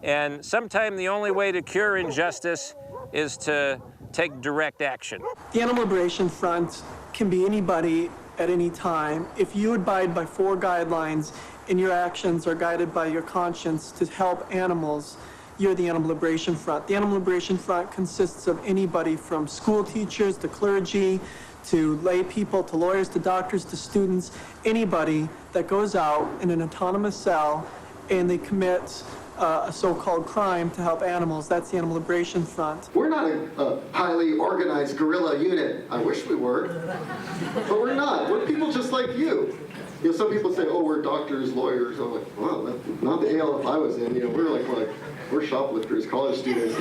And sometimes the only way to cure injustice is to take direct action. The Animal Liberation Front can be anybody at any time. If you abide by 4 guidelines and your actions are guided by your conscience to help animals, you're the Animal Liberation Front. The Animal Liberation Front consists of anybody from school teachers to clergy to lay people to lawyers to doctors to students, anybody that goes out in an autonomous cell and they commit a so-called crime to help animals. That's the Animal Liberation Front. We're not a highly organized guerrilla unit. I wish we were, but we're not. We're people just like you. You know, some people say, "Oh, we're doctors, lawyers." I'm like, "Well, that's not the ALF I was in." You know, we're shoplifters, college students.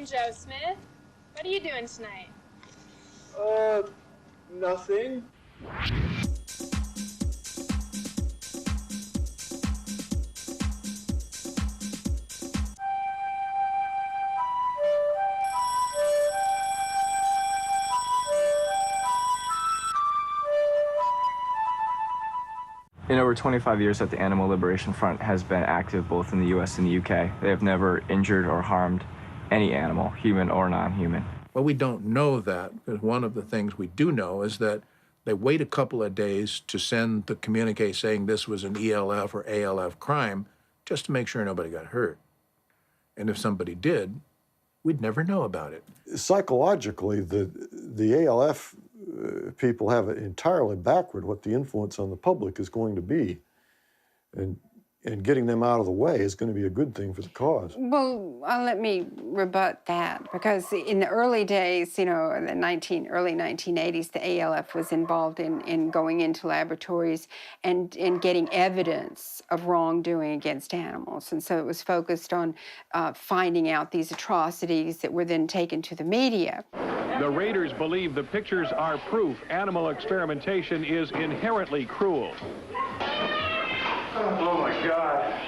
Joe Smith. What are you doing tonight? Nothing. In over 25 years that the Animal Liberation Front has been active both in the U.S. and the U.K., they have never injured or harmed any animal, human or non-human. Well, we don't know that, because one of the things we do know is that they wait a couple of days to send the communique saying this was an ELF or ALF crime just to make sure nobody got hurt. And if somebody did, we'd never know about it. Psychologically, the ALF people have it entirely backward what the influence on the public is going to be. And getting them out of the way is going to be a good thing for the cause. Well, let me rebut that, because in the early days, you know, in the early 1980s, the ALF was involved in going into laboratories and getting evidence of wrongdoing against animals. And so it was focused on finding out these atrocities that were then taken to the media. The raiders believe the pictures are proof animal experimentation is inherently cruel. Oh, my God.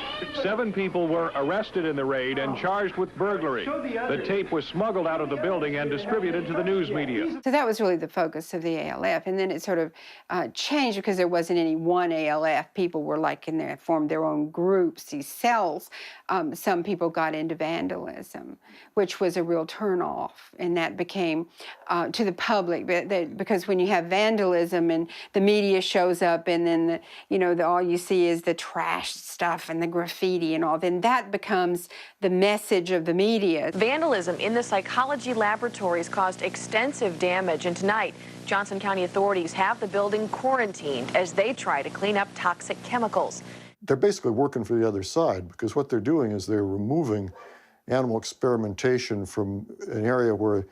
7 people were arrested in the raid and charged with burglary. The tape was smuggled out of the building and distributed to the news media. So that was really the focus of the ALF. And then it sort of changed because there wasn't any one ALF. People were formed their own groups, these cells. Some people got into vandalism, which was a real turnoff. And that became to the public, because when you have vandalism and the media shows up and then, all you see is the the trash stuff and the graffiti and all, then that becomes the message of the media. Vandalism in the psychology laboratories caused extensive damage, and tonight, Johnson County authorities have the building quarantined as they try to clean up toxic chemicals. They're basically working for the other side, because what they're doing is they're removing animal experimentation from an area where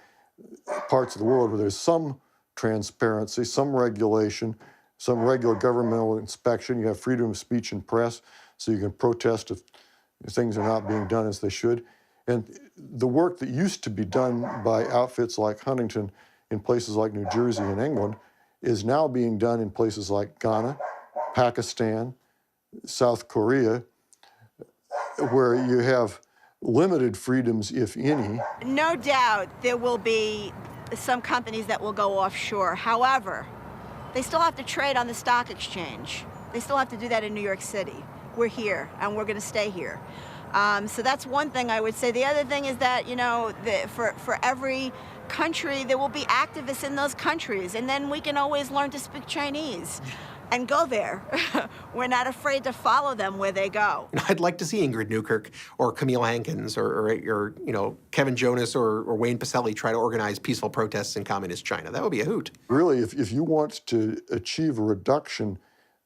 parts of the world where there's some transparency, some regulation, some regular governmental inspection. You have freedom of speech and press, so you can protest if things are not being done as they should. And the work that used to be done by outfits like Huntington in places like New Jersey and England is now being done in places like Ghana, Pakistan, South Korea, where you have limited freedoms, if any. No doubt there will be some companies that will go offshore. However, they still have to trade on the stock exchange. They still have to do that in New York City. We're here, and we're going to stay here. So that's one thing I would say. The other thing is that, you know, for every country, there will be activists in those countries, and then we can always learn to speak Chinese and go there. We're not afraid to follow them where they go. I'd like to see Ingrid Newkirk or Camille Hankins or you know, Kevin Jonas or Wayne Pacelli try to organize peaceful protests in communist China. That would be a hoot. Really, if you want to achieve a reduction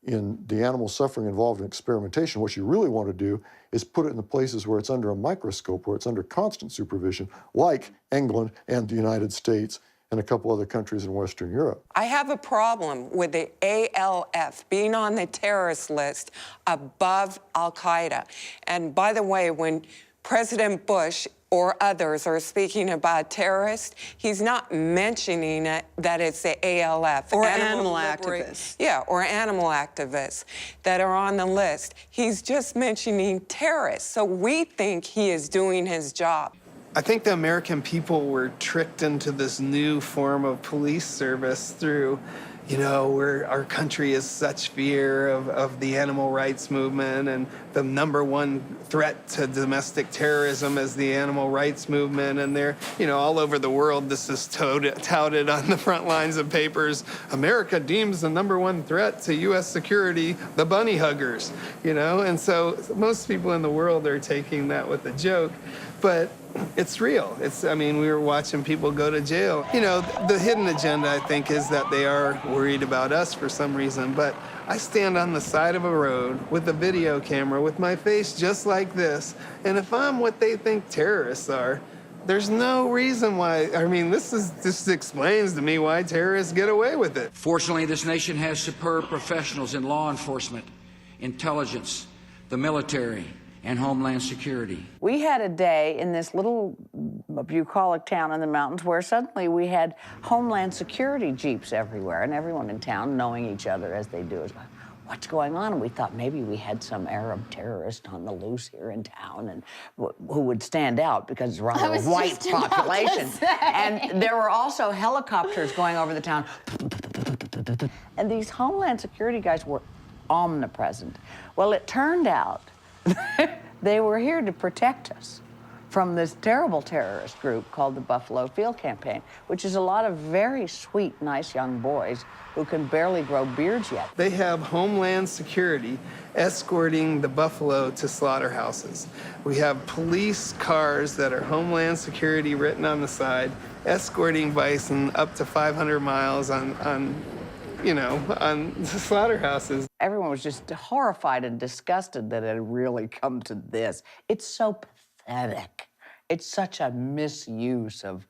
in the animal suffering involved in experimentation, what you really want to do is put it in the places where it's under a microscope, where it's under constant supervision, like England and the United States and a couple other countries in Western Europe. I have a problem with the ALF being on the terrorist list above Al-Qaeda. And by the way, when President Bush or others are speaking about terrorists, he's not mentioning it, that it's the ALF. Or animal activists. Yeah, or animal activists that are on the list. He's just mentioning terrorists. So we think he is doing his job. I think the American people were tricked into this new form of police service through, you know, where our country is such fear of the animal rights movement, and the #1 threat to domestic terrorism is the animal rights movement. And they're, you know, all over the world, this is touted on the front lines of papers. America deems the #1 threat to U.S. security the bunny huggers, you know? And so most people in the world are taking that with a joke. But it's real. I mean, we were watching people go to jail. You know, the hidden agenda, I think, is that they are worried about us for some reason. But I stand on the side of a road with a video camera with my face just like this. And if I'm what they think terrorists are, there's no reason why. I mean, this explains to me why terrorists get away with it. Fortunately, this nation has superb professionals in law enforcement, intelligence, the military, and Homeland Security. We had a day in this little bucolic town in the mountains where suddenly we had Homeland Security jeeps everywhere, and everyone in town, knowing each other as they do, is like, what's going on? And we thought maybe we had some Arab terrorist on the loose here in town, and who would stand out because it's rather a white population. And there were also helicopters going over the town. And these Homeland Security guys were omnipresent. Well, it turned out they were here to protect us from this terrible terrorist group called the Buffalo Field Campaign, which is a lot of very sweet, nice young boys who can barely grow beards yet. They have Homeland Security escorting the buffalo to slaughterhouses. We have police cars that are Homeland Security written on the side, escorting bison up to 500 miles on slaughterhouses. Everyone was just horrified and disgusted that it had really come to this. It's so pathetic. It's such a misuse of...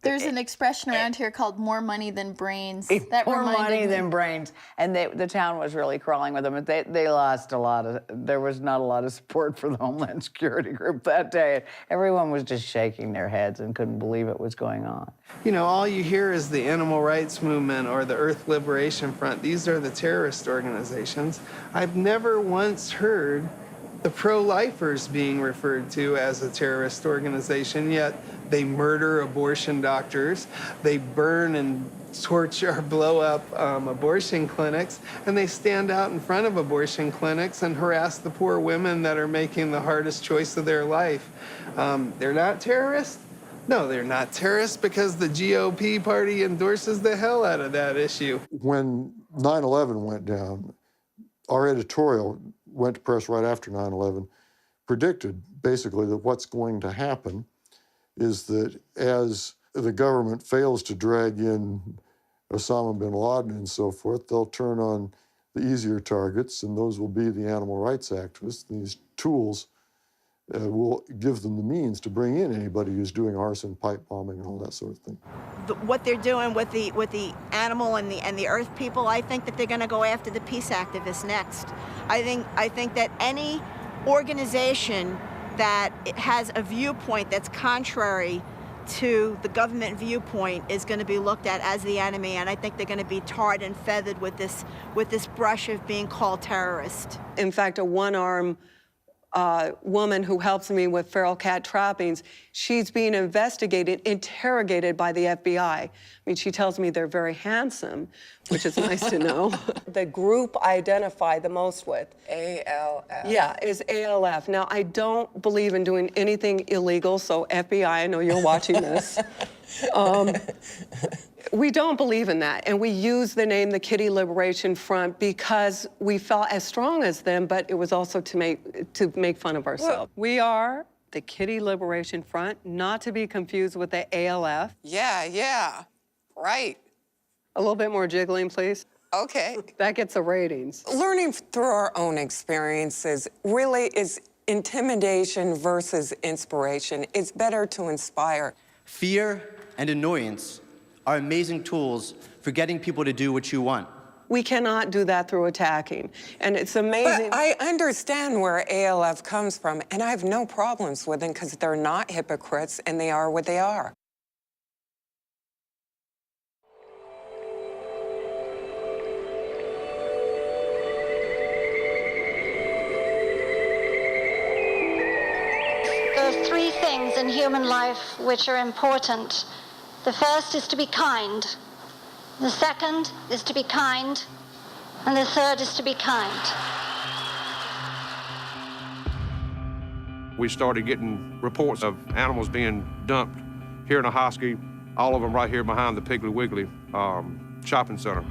There's an expression around here called more money than brains. That more reminded money me. than brains. And the town was really crawling with them. They lost a lot of... There was not a lot of support for the Homeland Security group that day. Everyone was just shaking their heads and couldn't believe it was going on. You know, all you hear is the animal rights movement or the Earth Liberation Front. These are the terrorist organizations. I've never once heard the pro-lifers being referred to as a terrorist organization, yet they murder abortion doctors, they burn and torture or blow up abortion clinics, and they stand out in front of abortion clinics and harass the poor women that are making the hardest choice of their life. They're not terrorists? No, they're not terrorists because the GOP party endorses the hell out of that issue. When 9/11 went down, our editorial went to press right after 9/11, predicted basically that what's going to happen is that as the government fails to drag in Osama bin Laden and so forth, they'll turn on the easier targets, and those will be the animal rights activists. These tools will give them the means to bring in anybody who's doing arson, pipe bombing, and all that sort of thing. What they're doing with the animal and the earth people, I think that they're going to go after the peace activists next. I think that any organization that has a viewpoint that's contrary to the government viewpoint is going to be looked at as the enemy, and I think they're going to be tarred and feathered with this brush of being called terrorist. In fact, a one-arm woman who helps me with feral cat trappings, she's being investigated, interrogated by the FBI. I mean, she tells me they're very handsome, which is nice to know. The group I identify the most with, ALF. yeah, is ALF. Now, I don't believe in doing anything illegal, so FBI, I know you're watching this. We don't believe in that, and we use the name the Kitty Liberation Front because we felt as strong as them, but it was also to make fun of ourselves. Well, we are the Kitty Liberation Front, not to be confused with the ALF. Yeah, right. A little bit more jiggling, please. Okay. That gets the ratings. Learning through our own experiences really is intimidation versus inspiration. It's better to inspire. Fear and annoyance are amazing tools for getting people to do what you want. We cannot do that through attacking, and it's amazing. But I understand where ALF comes from, and I have no problems with them because they're not hypocrites and they are what they are. There are three things in human life which are important. The first is to be kind. The second is to be kind. And the third is to be kind. We started getting reports of animals being dumped here in Ahoskie, all of them right here behind the Piggly Wiggly shopping center.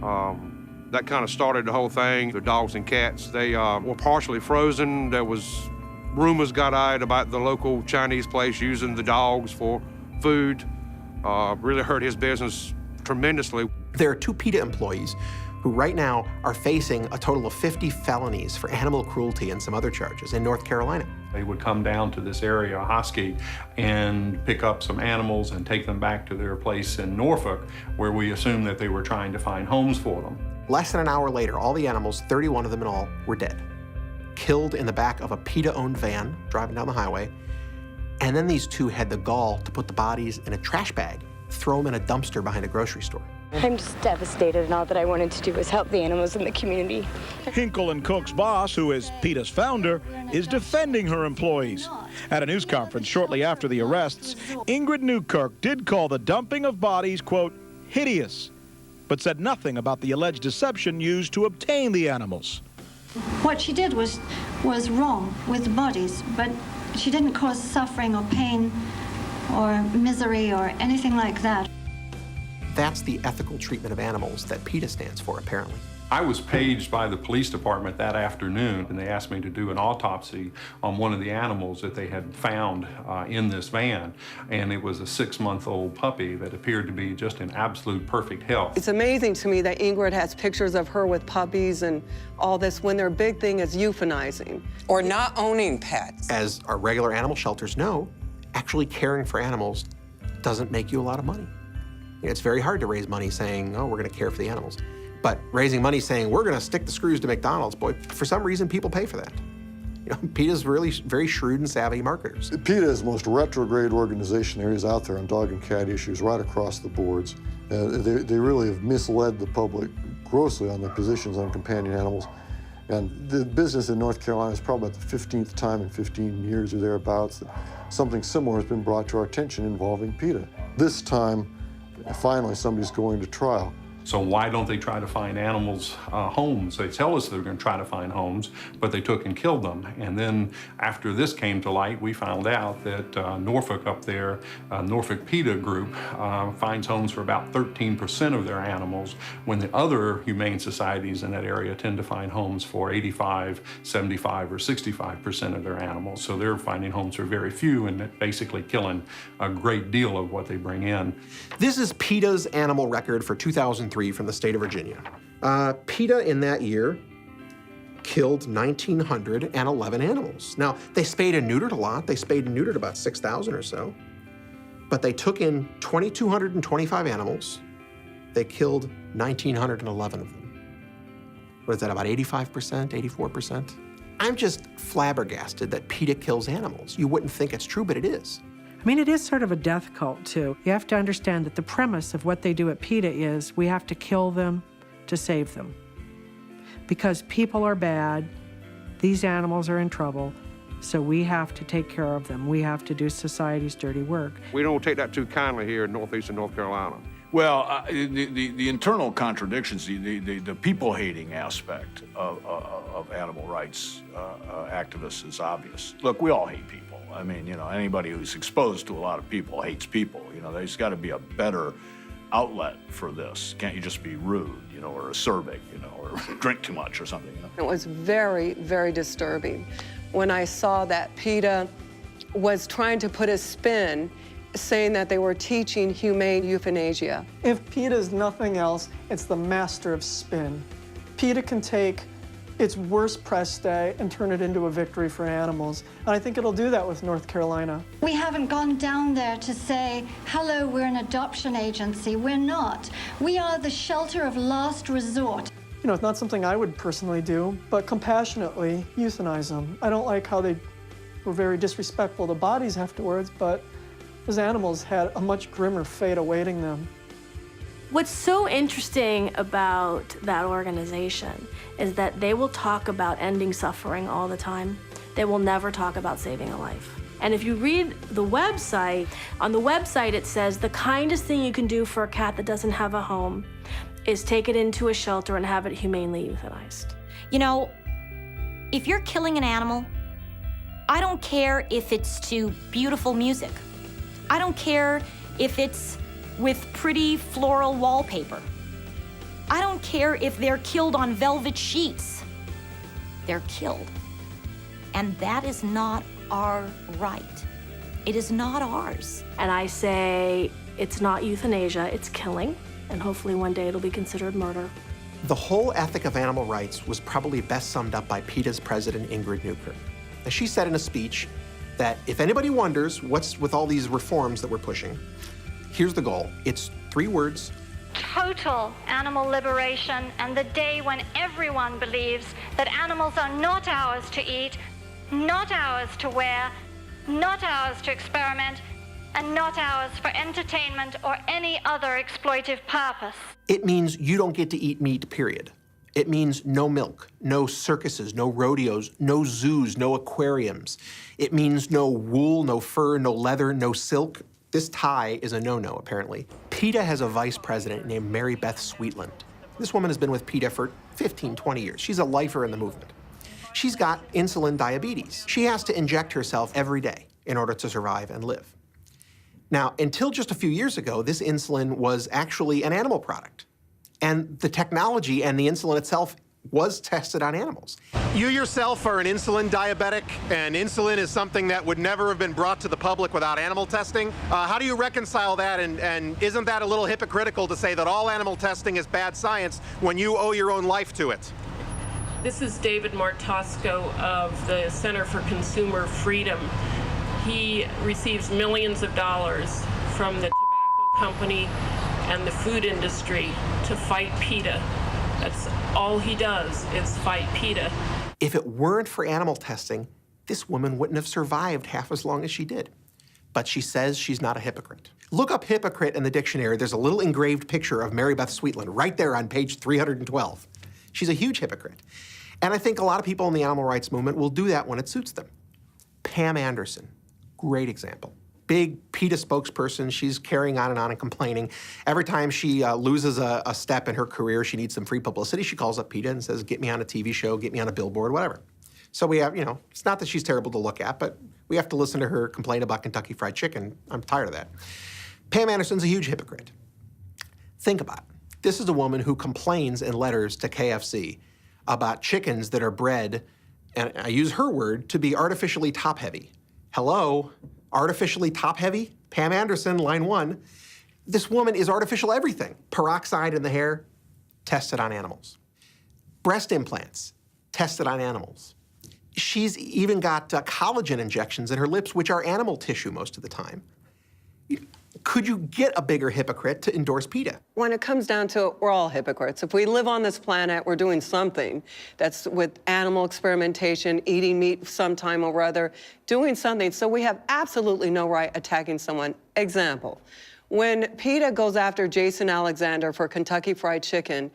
That kind of started the whole thing. The dogs and cats, they were partially frozen. There was rumors got out about the local Chinese place using the dogs for food. Really hurt his business tremendously. There are 2 PETA employees who right now are facing a total of 50 felonies for animal cruelty and some other charges in North Carolina. They would come down to this area, Ahoskie, and pick up some animals and take them back to their place in Norfolk, where we assumed that they were trying to find homes for them. Less than an hour later, all the animals, 31 of them in all, were dead. Killed in the back of a PETA-owned van driving down the highway. And then these 2 had the gall to put the bodies in a trash bag, throw them in a dumpster behind a grocery store. I'm just devastated, and all that I wanted to do was help the animals in the community. Hinkle and Cook's boss, who is PETA's founder, is defending her employees. At a news conference shortly after the arrests, Ingrid Newkirk did call the dumping of bodies, quote, hideous, but said nothing about the alleged deception used to obtain the animals. What she did was wrong with the bodies, but she didn't cause suffering or pain or misery or anything like that. That's the ethical treatment of animals that PETA stands for, apparently. I was paged by the police department that afternoon, and they asked me to do an autopsy on one of the animals that they had found in this van. And it was a 6-month-old puppy that appeared to be just in absolute perfect health. It's amazing to me that Ingrid has pictures of her with puppies and all this when their big thing is euthanizing. Or not owning pets. As our regular animal shelters know, actually caring for animals doesn't make you a lot of money. It's very hard to raise money saying, oh, we're going to care for the animals. But raising money saying, we're going to stick the screws to McDonald's, boy, for some reason, people pay for that. You know, PETA's really very shrewd and savvy marketers. PETA is the most retrograde organization there is out there on dog and cat issues right across the boards. They really have misled the public grossly on their positions on companion animals. And the business in North Carolina is probably about the 15th time in 15 years or thereabouts that something similar has been brought to our attention involving PETA. This time, finally, somebody's going to trial. So why don't they try to find animals homes? They tell us they're going to try to find homes, but they took and killed them. And then after this came to light, we found out that Norfolk up there, Norfolk PETA group, finds homes for about 13% of their animals, when the other humane societies in that area tend to find homes for 85, 75, or 65% of their animals. So they're finding homes for very few and basically killing a great deal of what they bring in. This is PETA's animal record for 2003 from the state of Virginia. PETA in that year killed 1,911 animals. Now, they spayed and neutered a lot. They spayed and neutered about 6,000 or so. But they took in 2,225 animals. They killed 1,911 of them. What is that, about 85%, 84%? I'm just flabbergasted that PETA kills animals. You wouldn't think it's true, but it is. I mean, it is sort of a death cult, too. You have to understand that the premise of what they do at PETA is we have to kill them to save them. Because people are bad, these animals are in trouble, so we have to take care of them. We have to do society's dirty work. We don't take that too kindly here in northeastern North Carolina. Well, the internal contradictions, the people-hating aspect of animal rights activists is obvious. Look, we all hate people. I mean, you know, anybody who's exposed to a lot of people hates people. You know, there's got to be a better outlet for this. Can't you just be rude, you know, or acerbic, you know, or drink too much or something, you know? It was very, very disturbing when I saw that PETA was trying to put a spin saying that they were teaching humane euthanasia. If PETA is nothing else, it's the master of spin. PETA can take its worst press day and turn it into a victory for animals. And I think it'll do that with North Carolina. We haven't gone down there to say, hello, we're an adoption agency. We're not. We are the shelter of last resort. You know, it's not something I would personally do, but compassionately euthanize them. I don't like how they were very disrespectful to bodies afterwards, but those animals had a much grimmer fate awaiting them. What's so interesting about that organization is that they will talk about ending suffering all the time. They will never talk about saving a life. And if you read the website, on the website it says the kindest thing you can do for a cat that doesn't have a home is take it into a shelter and have it humanely euthanized. You know, if you're killing an animal, I don't care if it's to beautiful music. I don't care if it's with pretty floral wallpaper. I don't care if they're killed on velvet sheets. They're killed. And that is not our right. It is not ours. And I say it's not euthanasia, it's killing, and hopefully one day it'll be considered murder. The whole ethic of animal rights was probably best summed up by PETA's president, Ingrid Newkirk. Now, she said in a speech that if anybody wonders what's with all these reforms that we're pushing, here's the goal. It's 3 words. Total animal liberation, and the day when everyone believes that animals are not ours to eat, not ours to wear, not ours to experiment, and not ours for entertainment or any other exploitive purpose. It means you don't get to eat meat, period. It means no milk, no circuses, no rodeos, no zoos, no aquariums. It means no wool, no fur, no leather, no silk. This tie is a no-no, apparently. PETA has a vice president named Mary Beth Sweetland. This woman has been with PETA for 15, 20 years. She's a lifer in the movement. She's got insulin diabetes. She has to inject herself every day in order to survive and live. Now, until just a few years ago, this insulin was actually an animal product. And the technology and the insulin itself was tested on animals. You yourself are an insulin diabetic, and insulin is something that would never have been brought to the public without animal testing. How do you reconcile that, and isn't that a little hypocritical to say that all animal testing is bad science when you owe your own life to it? This is David Martosco of the Center for Consumer Freedom. He receives millions of dollars from the tobacco company and the food industry to fight PETA. That's all he does is fight PETA. If it weren't for animal testing, this woman wouldn't have survived half as long as she did. But she says she's not a hypocrite. Look up hypocrite in the dictionary. There's a little engraved picture of Mary Beth Sweetland right there on page 312. She's a huge hypocrite. And I think a lot of people in the animal rights movement will do that when it suits them. Pam Anderson, great example. big PETA spokesperson. She's carrying on and complaining. Every time she loses a step in her career, she needs some free publicity. She calls up PETA and says, get me on a TV show, get me on a billboard, whatever. So we have, it's not that she's terrible to look at, but we have to listen to her complain about Kentucky Fried Chicken. I'm tired of that. Pam Anderson's a huge hypocrite. Think about it. This is a woman who complains in letters to KFC about chickens that are bred, and I use her word, to be artificially top-heavy. Hello? Artificially top-heavy? Pam Anderson, line 1. This woman is artificial everything. Peroxide in the hair, tested on animals. Breast implants, tested on animals. She's even got collagen injections in her lips, which are animal tissue most of the time. Could you get a bigger hypocrite to endorse PETA? When it comes down to it, we're all hypocrites. If we live on this planet, we're doing something that's with animal experimentation, eating meat sometime or other, doing something. So we have absolutely no right attacking someone. Example, when PETA goes after Jason Alexander for Kentucky Fried Chicken,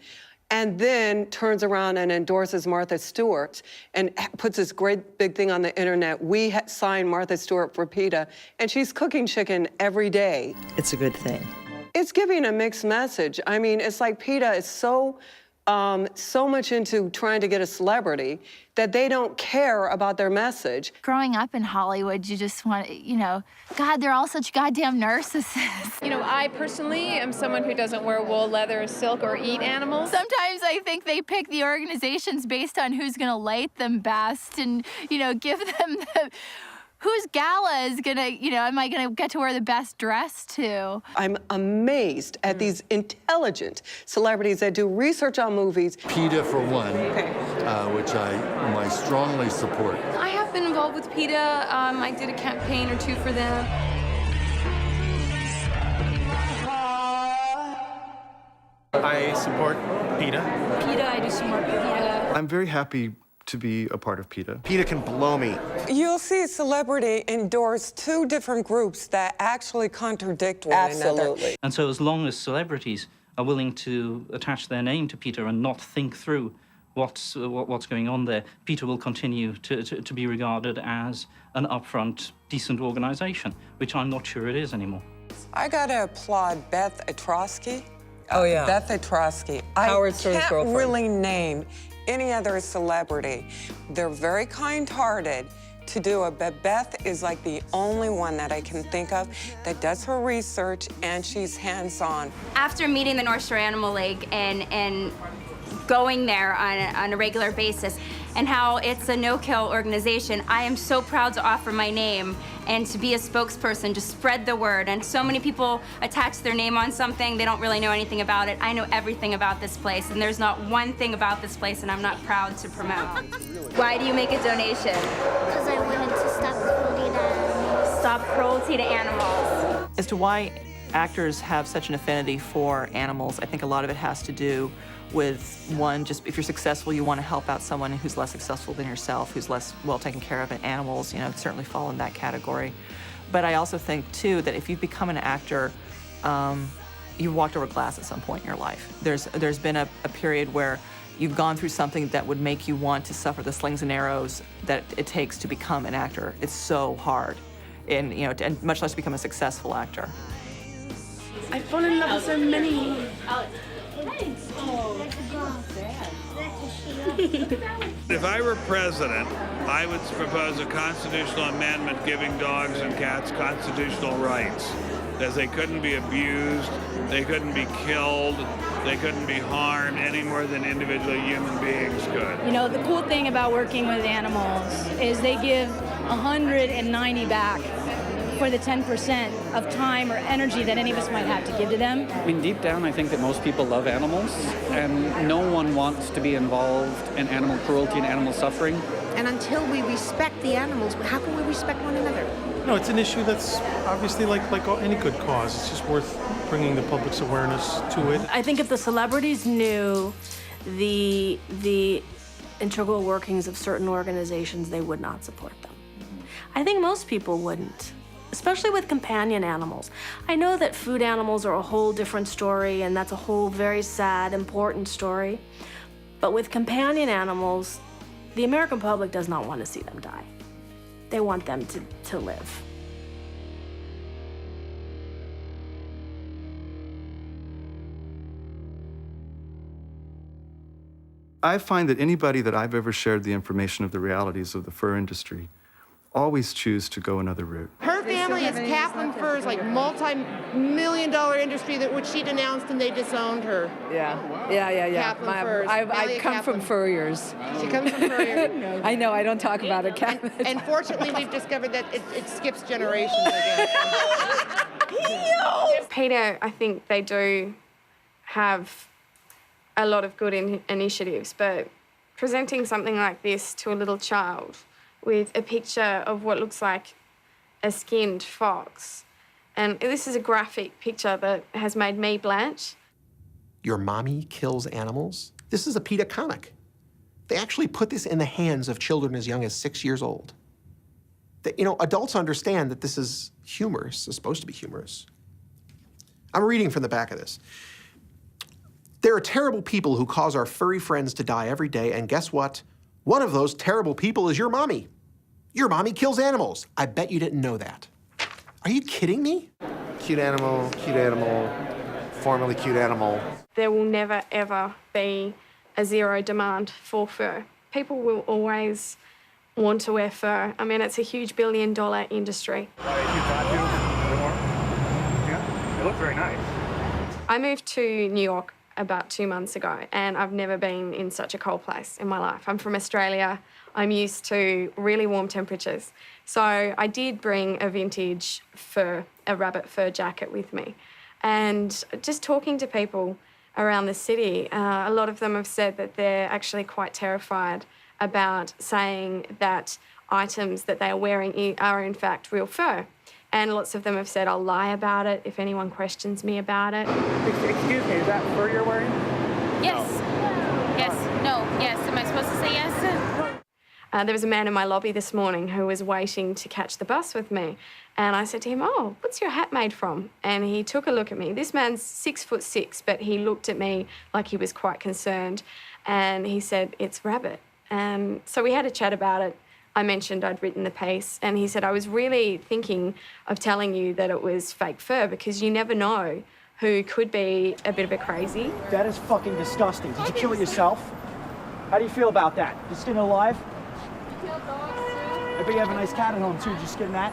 and then turns around and endorses Martha Stewart and puts this great big thing on the internet. We signed Martha Stewart for PETA, and she's cooking chicken every day. It's a good thing. It's giving a mixed message. I mean, it's like PETA is so much into trying to get a celebrity that they don't care about their message. Growing up in Hollywood, you just want, God, they're all such goddamn narcissists. I personally am someone who doesn't wear wool, leather, silk, or eat animals. Sometimes I think they pick the organizations based on who's gonna light them best and, give them the... Whose gala is gonna, am I gonna get to wear the best dress to? I'm amazed at these intelligent celebrities that do research on movies. PETA for one, which I strongly support. I have been involved with PETA. I did a campaign or two for them. I support PETA. PETA, I do support PETA. I'm very happy to be a part of PETA. PETA can blow me. You'll see a celebrity endorse two different groups that actually contradict one another. And so as long as celebrities are willing to attach their name to PETA and not think through what's going on there, PETA will continue to be regarded as an upfront, decent organization, which I'm not sure it is anymore. I gotta applaud Beth Atrosky. Oh, yeah. Beth Atrosky. Howard I Stern's can't girlfriend. really name any other celebrity. They're very kind-hearted to do it, but Beth is like the only one that I can think of that does her research and she's hands-on. After meeting the North Shore Animal League and going there on a regular basis and how it's a no-kill organization, I am so proud to offer my name and to be a spokesperson, to spread the word. And so many people attach their name on something, they don't really know anything about it. I know everything about this place, and there's not one thing about this place and I'm not proud to promote. Why do you make a donation? Because I wanted to stop cruelty to animals. Stop cruelty to animals. As to why actors have such an affinity for animals, I think a lot of it has to do with, one, just if you're successful, you want to help out someone who's less successful than yourself, who's less well taken care of, and animals, certainly fall in that category. But I also think, too, that if you become an actor, you've walked over glass at some point in your life. There's been a period where you've gone through something that would make you want to suffer the slings and arrows that it takes to become an actor. It's so hard, and and much less to become a successful actor. I've fallen in love with so many. If I were president, I would propose a constitutional amendment giving dogs and cats constitutional rights, as they couldn't be abused, they couldn't be killed, they couldn't be harmed any more than individual human beings could. The cool thing about working with animals is they give 190 back for the 10% of time or energy that any of us might have to give to them. I mean, deep down, I think that most people love animals, and no one wants to be involved in animal cruelty and animal suffering. And until we respect the animals, how can we respect one another? No, it's an issue that's obviously like any good cause. It's just worth bringing the public's awareness to it. I think if the celebrities knew the integral workings of certain organizations, they would not support them. I think most people wouldn't, especially with companion animals. I know that food animals are a whole different story, and that's a whole very sad, important story. But with companion animals, the American public does not want to see them die. They want them to live. I find that anybody that I've ever shared the information of the realities of the fur industry always choose to go another route. Her family is Kaplan Furs, like multi-million-dollar industry that which she denounced and they disowned her. Yeah. Kaplan Furs. I come from furriers. She comes from Furrier. I know, I don't talk about it. And fortunately, we've discovered that it skips generations again. PETA, I think they do have a lot of good initiatives, but presenting something like this to a little child with a picture of what looks like a skinned fox, and this is a graphic picture that has made me blanch. Your mommy kills animals? This is a PETA comic. They actually put this in the hands of children as young as 6 years old. Adults understand that this is humorous, it's supposed to be humorous. I'm reading from the back of this. There are terrible people who cause our furry friends to die every day, and guess what? One of those terrible people is your mommy. Your mommy kills animals. I bet you didn't know that. Are you kidding me? Cute animal, formerly cute animal. There will never, ever be a zero demand for fur. People will always want to wear fur. I mean, it's a huge billion-dollar industry. Yeah, they look very nice. I moved to New York about 2 months ago, and I've never been in such a cold place in my life. I'm from Australia. I'm used to really warm temperatures. So I did bring a vintage fur, a rabbit fur jacket with me. And just talking to people around the city, a lot of them have said that they're actually quite terrified about saying that items that they are wearing are in fact real fur. And lots of them have said, I'll lie about it if anyone questions me about it. Excuse me, is that fur you're wearing? Yes. No. Yes. No. Yes. Am I supposed to say yes? There was a man in my lobby this morning who was waiting to catch the bus with me. And I said to him, oh, what's your hat made from? And he took a look at me. This man's 6'6", but he looked at me like he was quite concerned. And he said, it's rabbit. And so we had a chat about it. I mentioned I'd written the piece, and he said, I was really thinking of telling you that it was fake fur because you never know who could be a bit of a crazy. That is fucking disgusting. Did you kill it yourself? How do you feel about that? You skin it alive? I bet you have a nice cat at home too. Did you skin that?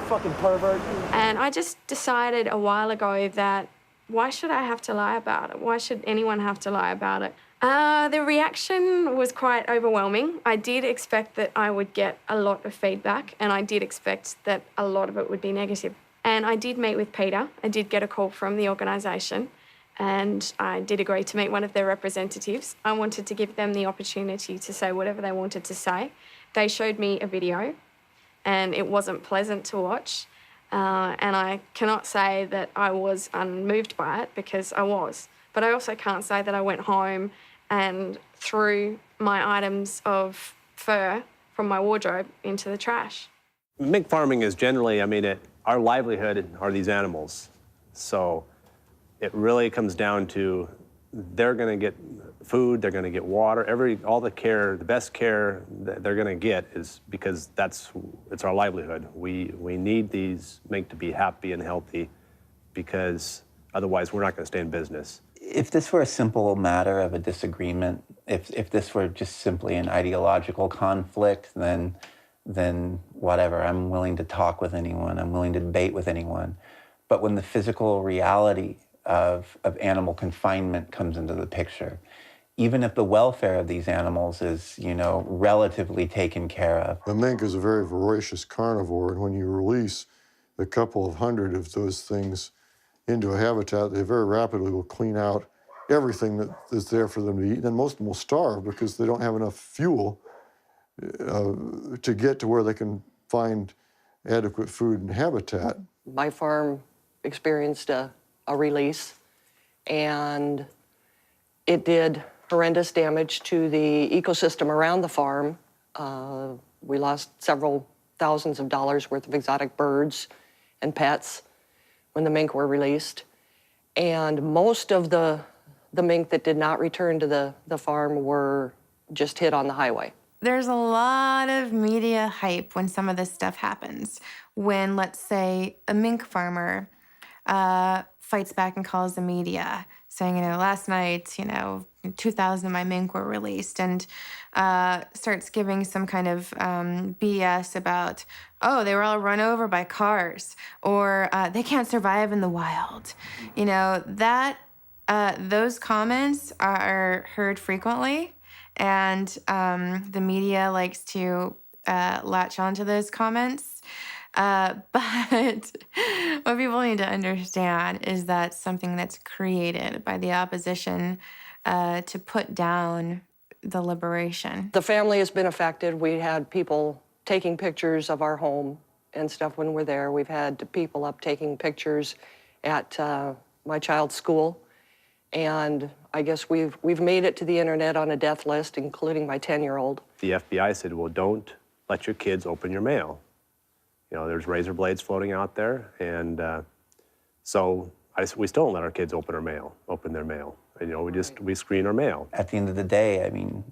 Fucking pervert. And I just decided a while ago that why should I have to lie about it? Why should anyone have to lie about it? The reaction was quite overwhelming. I did expect that I would get a lot of feedback, and I did expect that a lot of it would be negative. And I did meet with PETA. I did get a call from the organisation, and I did agree to meet one of their representatives. I wanted to give them the opportunity to say whatever they wanted to say. They showed me a video, and it wasn't pleasant to watch. And I cannot say that I was unmoved by it, because I was. But I also can't say that I went home and threw my items of fur from my wardrobe into the trash. Mink farming is generally, our livelihood are these animals. So it really comes down to they're going to get food, they're going to get water, all the care, the best care that they're going to get is because it's our livelihood. We need these mink to be happy and healthy because otherwise we're not going to stay in business. If this were a simple matter of a disagreement, if this were just simply an ideological conflict, then whatever, I'm willing to talk with anyone, I'm willing to debate with anyone. But when the physical reality of animal confinement comes into the picture, even if the welfare of these animals is, relatively taken care of. The mink is a very voracious carnivore, and when you release a couple of hundred of those things into a habitat, they very rapidly will clean out everything that is there for them to eat. And most of them will starve because they don't have enough fuel to get to where they can find adequate food and habitat. My farm experienced a release, and it did horrendous damage to the ecosystem around the farm. We lost several thousands of dollars worth of exotic birds and pets when the mink were released. And most of the mink that did not return to the farm were just hit on the highway. There's a lot of media hype when some of this stuff happens. When, let's say, a mink farmer fights back and calls the media saying, last night, 2,000 of my mink were released, and starts giving some kind of BS about, oh, they were all run over by cars, or they can't survive in the wild. You know, that those comments are heard frequently, and the media likes to latch onto those comments. But what people need to understand is that something that's created by the opposition to put down the liberation. The family has been affected. We had people taking pictures of our home and stuff when we're there. We've had people up taking pictures at my child's school. And I guess we've made it to the internet on a death list, including my 10-year-old. The FBI said, well, don't let your kids open your mail. You know, there's razor blades floating out there, and so we still don't let our kids open their mail. And, you know, we screen our mail. At the end of the day, I mean,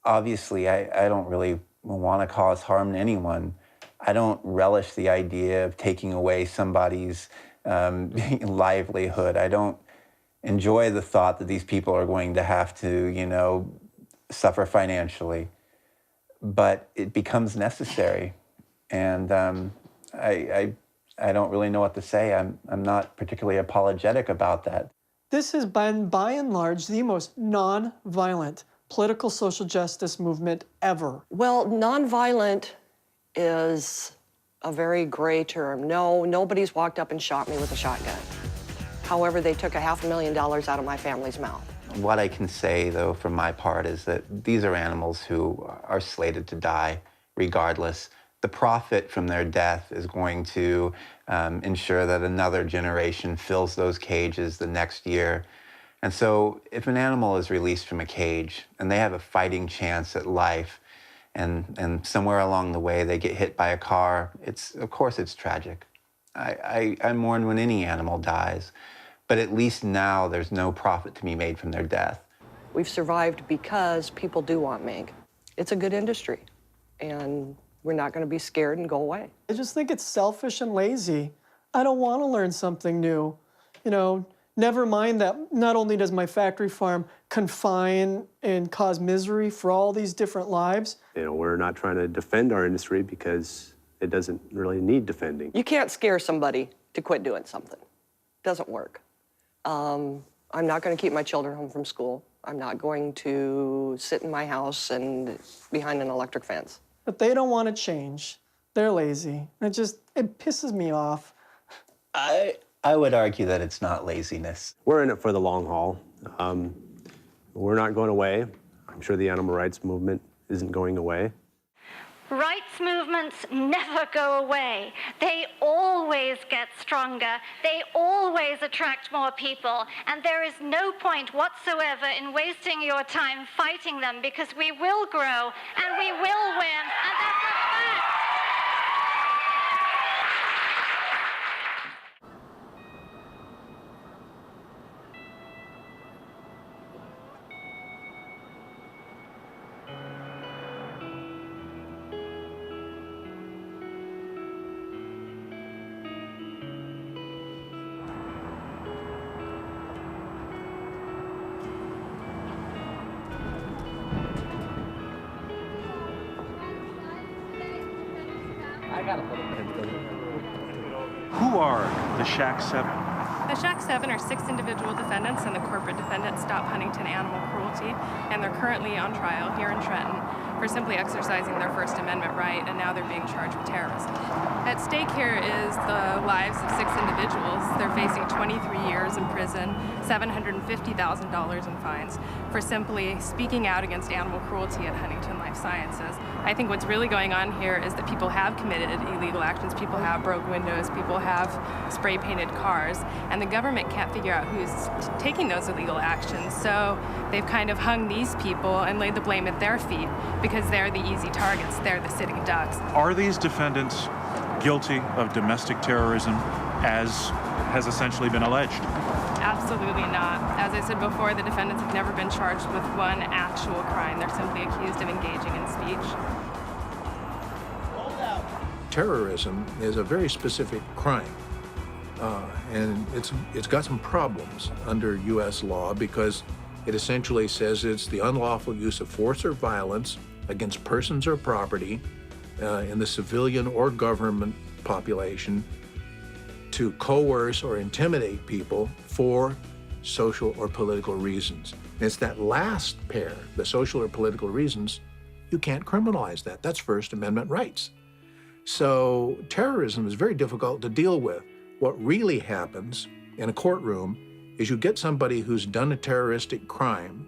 obviously, I don't really want to cause harm to anyone. I don't relish the idea of taking away somebody's livelihood. I don't enjoy the thought that these people are going to have to, you know, suffer financially. But it becomes necessary. And I don't really know what to say. I'm not particularly apologetic about that. This has been, by and large, the most non-violent political social justice movement ever. Well, non-violent is a very gray term. No, nobody's walked up and shot me with a shotgun. However, they took $500,000 out of my family's mouth. What I can say, though, from my part, is that these are animals who are slated to die regardless. The profit from their death is going to ensure that another generation fills those cages the next year. And so if an animal is released from a cage and they have a fighting chance at life, and somewhere along the way they get hit by a car, of course it's tragic. I mourn when any animal dies, but at least now there's no profit to be made from their death. We've survived because people do want mink. It's a good industry, and we're not going to be scared and go away. I just think it's selfish and lazy. I don't want to learn something new. You know, never mind that not only does my factory farm confine and cause misery for all these different lives. You know, we're not trying to defend our industry because it doesn't really need defending. You can't scare somebody to quit doing something. It doesn't work. I'm not going to keep my children home from school. I'm not going to sit in my house and behind an electric fence. But they don't want to change. They're lazy. It pisses me off. I would argue that it's not laziness. We're in it for the long haul. We're not going away. I'm sure the animal rights movement isn't going away. Rights movements never go away. They always get stronger. They always attract more people. And there is no point whatsoever in wasting your time fighting them, because we will grow and we will win. And that's a fact. Who are the Shack 7? The Shack 7 are 6 individual defendants, and the corporate defendant, Stop Huntington Animal Cruelty, and they're currently on trial here in Trenton for simply exercising their First Amendment right, and now they're being charged with terrorism. At stake here is the lives of 6 individuals. They're facing 23 years in prison, $750,000 in fines for simply speaking out against animal cruelty at Huntington Life Sciences. I think what's really going on here is that people have committed illegal actions. People have broke windows, people have spray painted cars, and the government can't figure out who's taking those illegal actions. So they've kind of hung these people and laid the blame at their feet because they're the easy targets. They're the sitting ducks. Are these defendants guilty of domestic terrorism, as has essentially been alleged? Absolutely not. As I said before, the defendants have never been charged with one actual crime. They're simply accused of engaging in speech. Terrorism is a very specific crime, and it's got some problems under U.S. law because It essentially says it's the unlawful use of force or violence against persons or property in the civilian or government population to coerce or intimidate people for social or political reasons. And it's that last pair, the social or political reasons, you can't criminalize that. That's First Amendment rights. So terrorism is very difficult to deal with. What really happens in a courtroom is you get somebody who's done a terroristic crime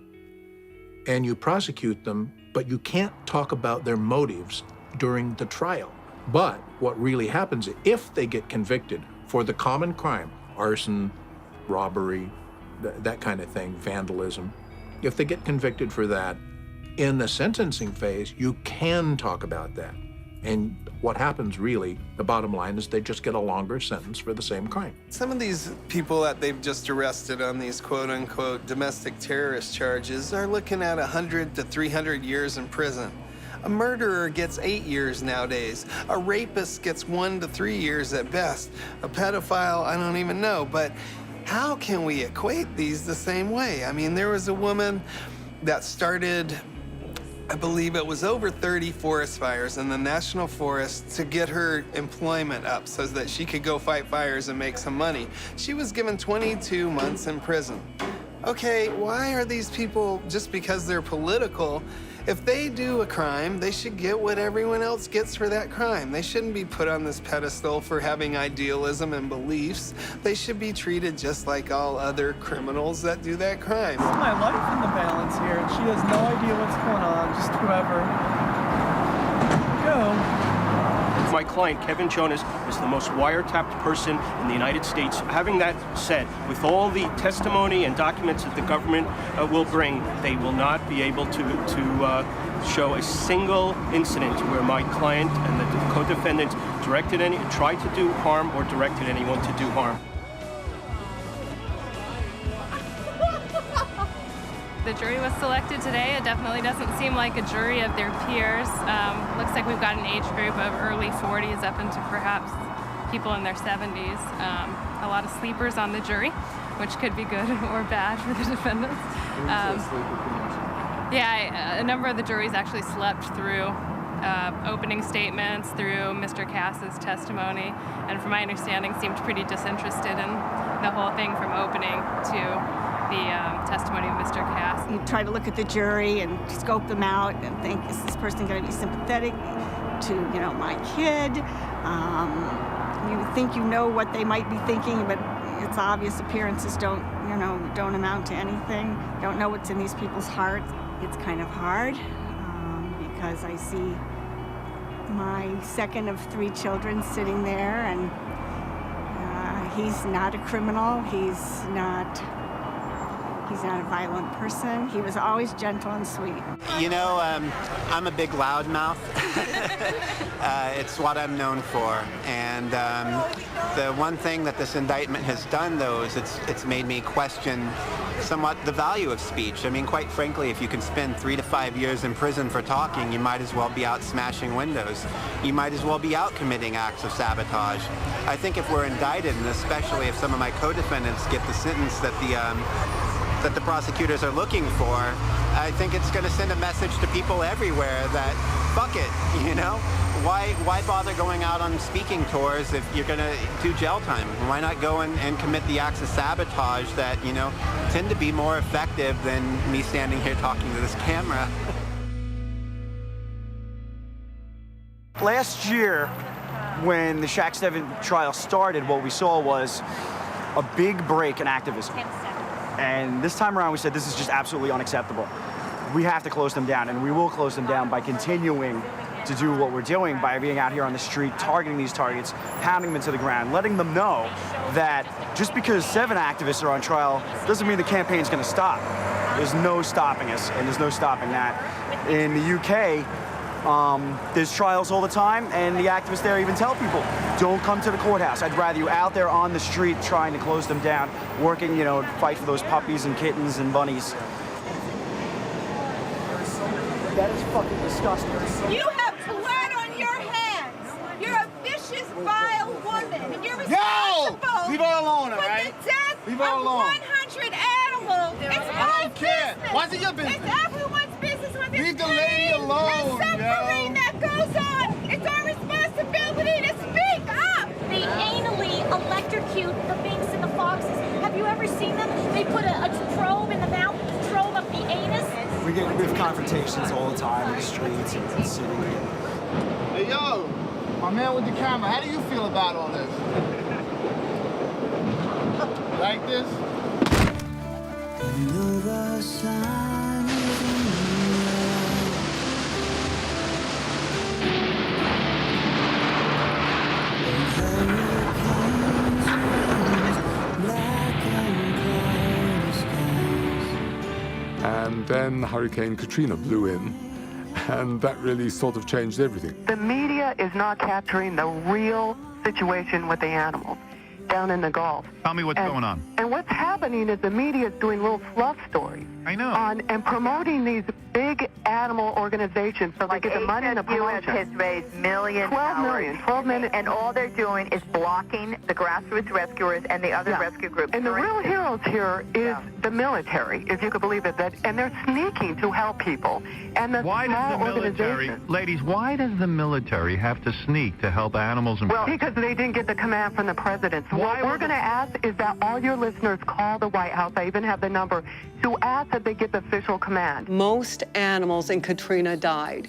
and you prosecute them, but you can't talk about their motives during the trial. But what really happens, if they get convicted for the common crime, arson, robbery, that kind of thing, vandalism, if they get convicted for that, in the sentencing phase, you can talk about that. And what happens really, the bottom line is they just get a longer sentence for the same crime. Some of these people that they've just arrested on these quote-unquote domestic terrorist charges are looking at 100 to 300 years in prison. A murderer gets 8 years nowadays. A rapist gets 1 to 3 years at best. A pedophile, I don't even know. But how can we equate these the same way? I mean, there was a woman that started, I believe it was over 30 forest fires in the national forest to get her employment up so that she could go fight fires and make some money. She was given 22 months in prison. Okay, why are these people, just because they're political, if they do a crime, they should get what everyone else gets for that crime. They shouldn't be put on this pedestal for having idealism and beliefs. They should be treated just like all other criminals that do that crime. This is my life in the balance here, and she has no idea what's going on, just whoever. Go. My client, Kevin Jonas, is the most wiretapped person in the United States. Having that said, with all the testimony and documents that the government will bring, they will not be able to show a single incident where my client and the co-defendant tried to do harm or directed anyone to do harm. The jury was selected today. It definitely doesn't seem like a jury of their peers. Looks like we've got an age group of early 40s up into perhaps people in their 70s. A lot of sleepers on the jury, which could be good or bad for the defendants. Yeah, a number of the juries actually slept through opening statements, through Mr. Cass's testimony, and from my understanding seemed pretty disinterested in the whole thing from opening to the testimony of Mr. Cass. You try to look at the jury and scope them out and think, is this person going to be sympathetic to, my kid? You think you know what they might be thinking, but it's obvious appearances don't amount to anything. Don't know what's in these people's hearts. It's kind of hard because I see my second of 3 children sitting there, and he's not a criminal. He's not a violent person. He was always gentle and sweet. I'm a big loudmouth. It's what I'm known for. And the one thing that this indictment has done, though, is it's made me question somewhat the value of speech. I mean, quite frankly, if you can spend 3 to 5 years in prison for talking, you might as well be out smashing windows. You might as well be out committing acts of sabotage. I think if we're indicted, and especially if some of my co-defendants get the sentence that the prosecutors are looking for, I think it's going to send a message to people everywhere that, fuck it, Why bother going out on speaking tours if you're going to do jail time? Why not go and commit the acts of sabotage that, tend to be more effective than me standing here talking to this camera? Last year, when the Shack 7 trial started, what we saw was a big break in activism. And this time around, we said this is just absolutely unacceptable. We have to close them down, and we will close them down by continuing to do what we're doing, by being out here on the street, targeting these targets, pounding them into the ground, letting them know that just because 7 activists are on trial doesn't mean the campaign's going to stop. There's no stopping us, and there's no stopping that. In the UK, there's trials all the time, and the activists there even tell people, don't come to the courthouse. I'd rather you out there on the street trying to close them down, working, fight for those puppies and kittens and bunnies. That is fucking disgusting. You have blood on your hands. You're a vicious, vile woman, and you're responsible Leave her alone, all for right? the death Leave her of alone. 100 animals. It's my care? business. Why is it your business? It's everyone's business with this Leave the lady train alone, and suffering that goes on. It's our responsibility to speak up. They anally electrocute the minks and the foxes. Have you ever seen them? They put a probe in the mouth, probe up the anus. We have confrontations all the time in the streets and in the city. Hey, yo, my man with the camera, how do you feel about all this? Like this? And then Hurricane Katrina blew in, and that really sort of changed everything. The media is not capturing the real situation with the animals down in the Gulf. Tell me what's going on. And what's happening is the media is doing little fluff stories. I know. And promoting these big animal organizations so they get the money and the promotion. has raised millions. 12 million. And all they're doing is blocking the grassroots rescuers and the other rescue groups. And the real heroes here is the military, if you could believe it, and they're sneaking to help people. And the Why does small the military, organizations. ladies, why does the military have to sneak to help animals and Well, because they didn't get the command from the president. So what we're going to ask is that all your listeners call the White House. I even have the number to ask that they get the official command. Most animals in Katrina died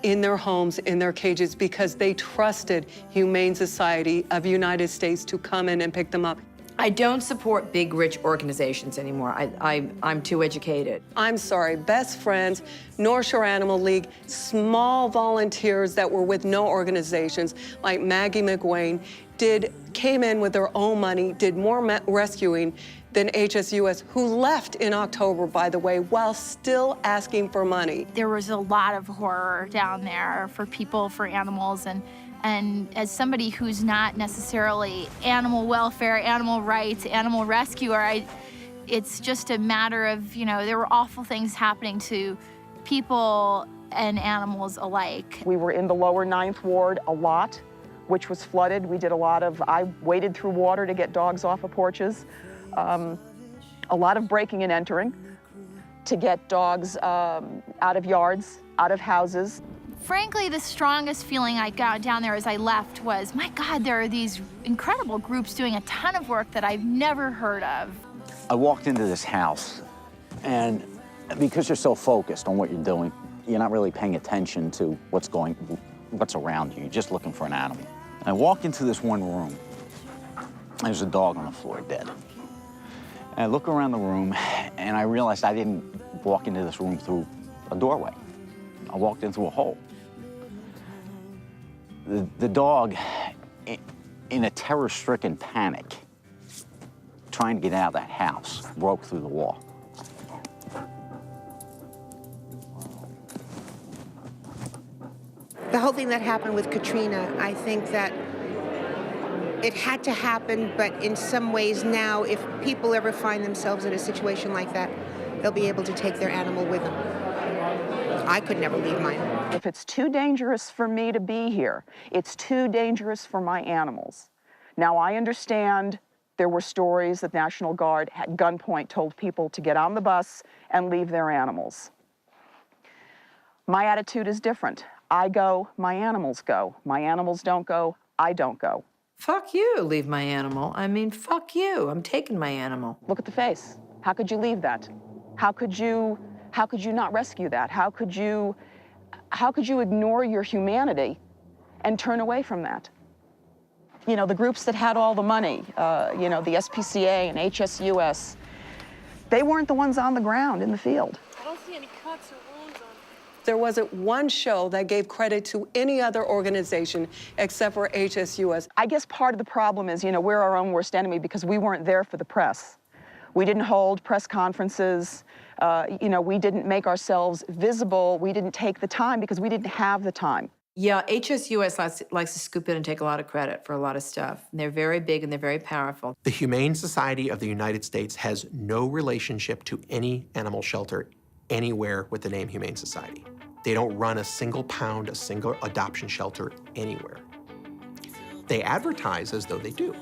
in their homes, in their cages, because they trusted Humane Society of the United States to come in and pick them up. I don't support big, rich organizations anymore. I'm too educated. I'm sorry, Best Friends, North Shore Animal League, small volunteers that were with no organizations, like Maggie McWayne, came in with their own money, did more rescuing than HSUS, who left in October, by the way, while still asking for money. There was a lot of horror down there for people, for animals, and as somebody who's not necessarily animal welfare, animal rights, animal rescuer, it's just a matter of, there were awful things happening to people and animals alike. We were in the lower 9th Ward a lot, which was flooded. I waded through water to get dogs off of porches. A lot of breaking and entering to get dogs out of yards, out of houses. Frankly, the strongest feeling I got down there as I left was, my God, there are these incredible groups doing a ton of work that I've never heard of. I walked into this house, and because you're so focused on what you're doing, you're not really paying attention to what's around you. You're just looking for an animal. And I walk into this one room. There's a dog on the floor, dead. And I look around the room, and I realized I didn't walk into this room through a doorway. I walked in through a hole. The dog, in a terror-stricken panic, trying to get out of that house, broke through the wall. The whole thing that happened with Katrina, I think that it had to happen, but in some ways now, if people ever find themselves in a situation like that, they'll be able to take their animal with them. I could never leave mine. If it's too dangerous for me to be here, it's too dangerous for my animals. Now, I understand there were stories that National Guard at gunpoint told people to get on the bus and leave their animals. My attitude is different. I go, my animals go. My animals don't go, I don't go. Fuck you, leave my animal. I mean, fuck you, I'm taking my animal. Look at the face. How could you leave that? How could you not rescue that? How could you ignore your humanity and turn away from that? The groups that had all the money, the SPCA and HSUS, they weren't the ones on the ground in the field. I don't see any cuts or wounds on. There wasn't one show that gave credit to any other organization except for HSUS. I guess part of the problem is, we're our own worst enemy because we weren't there for the press. We didn't hold press conferences. We didn't make ourselves visible. We didn't take the time because we didn't have the time. Yeah, HSUS likes to scoop in and take a lot of credit for a lot of stuff. And they're very big and they're very powerful. The Humane Society of the United States has no relationship to any animal shelter anywhere with the name Humane Society. They don't run a single pound, a single adoption shelter anywhere. They advertise as though they do.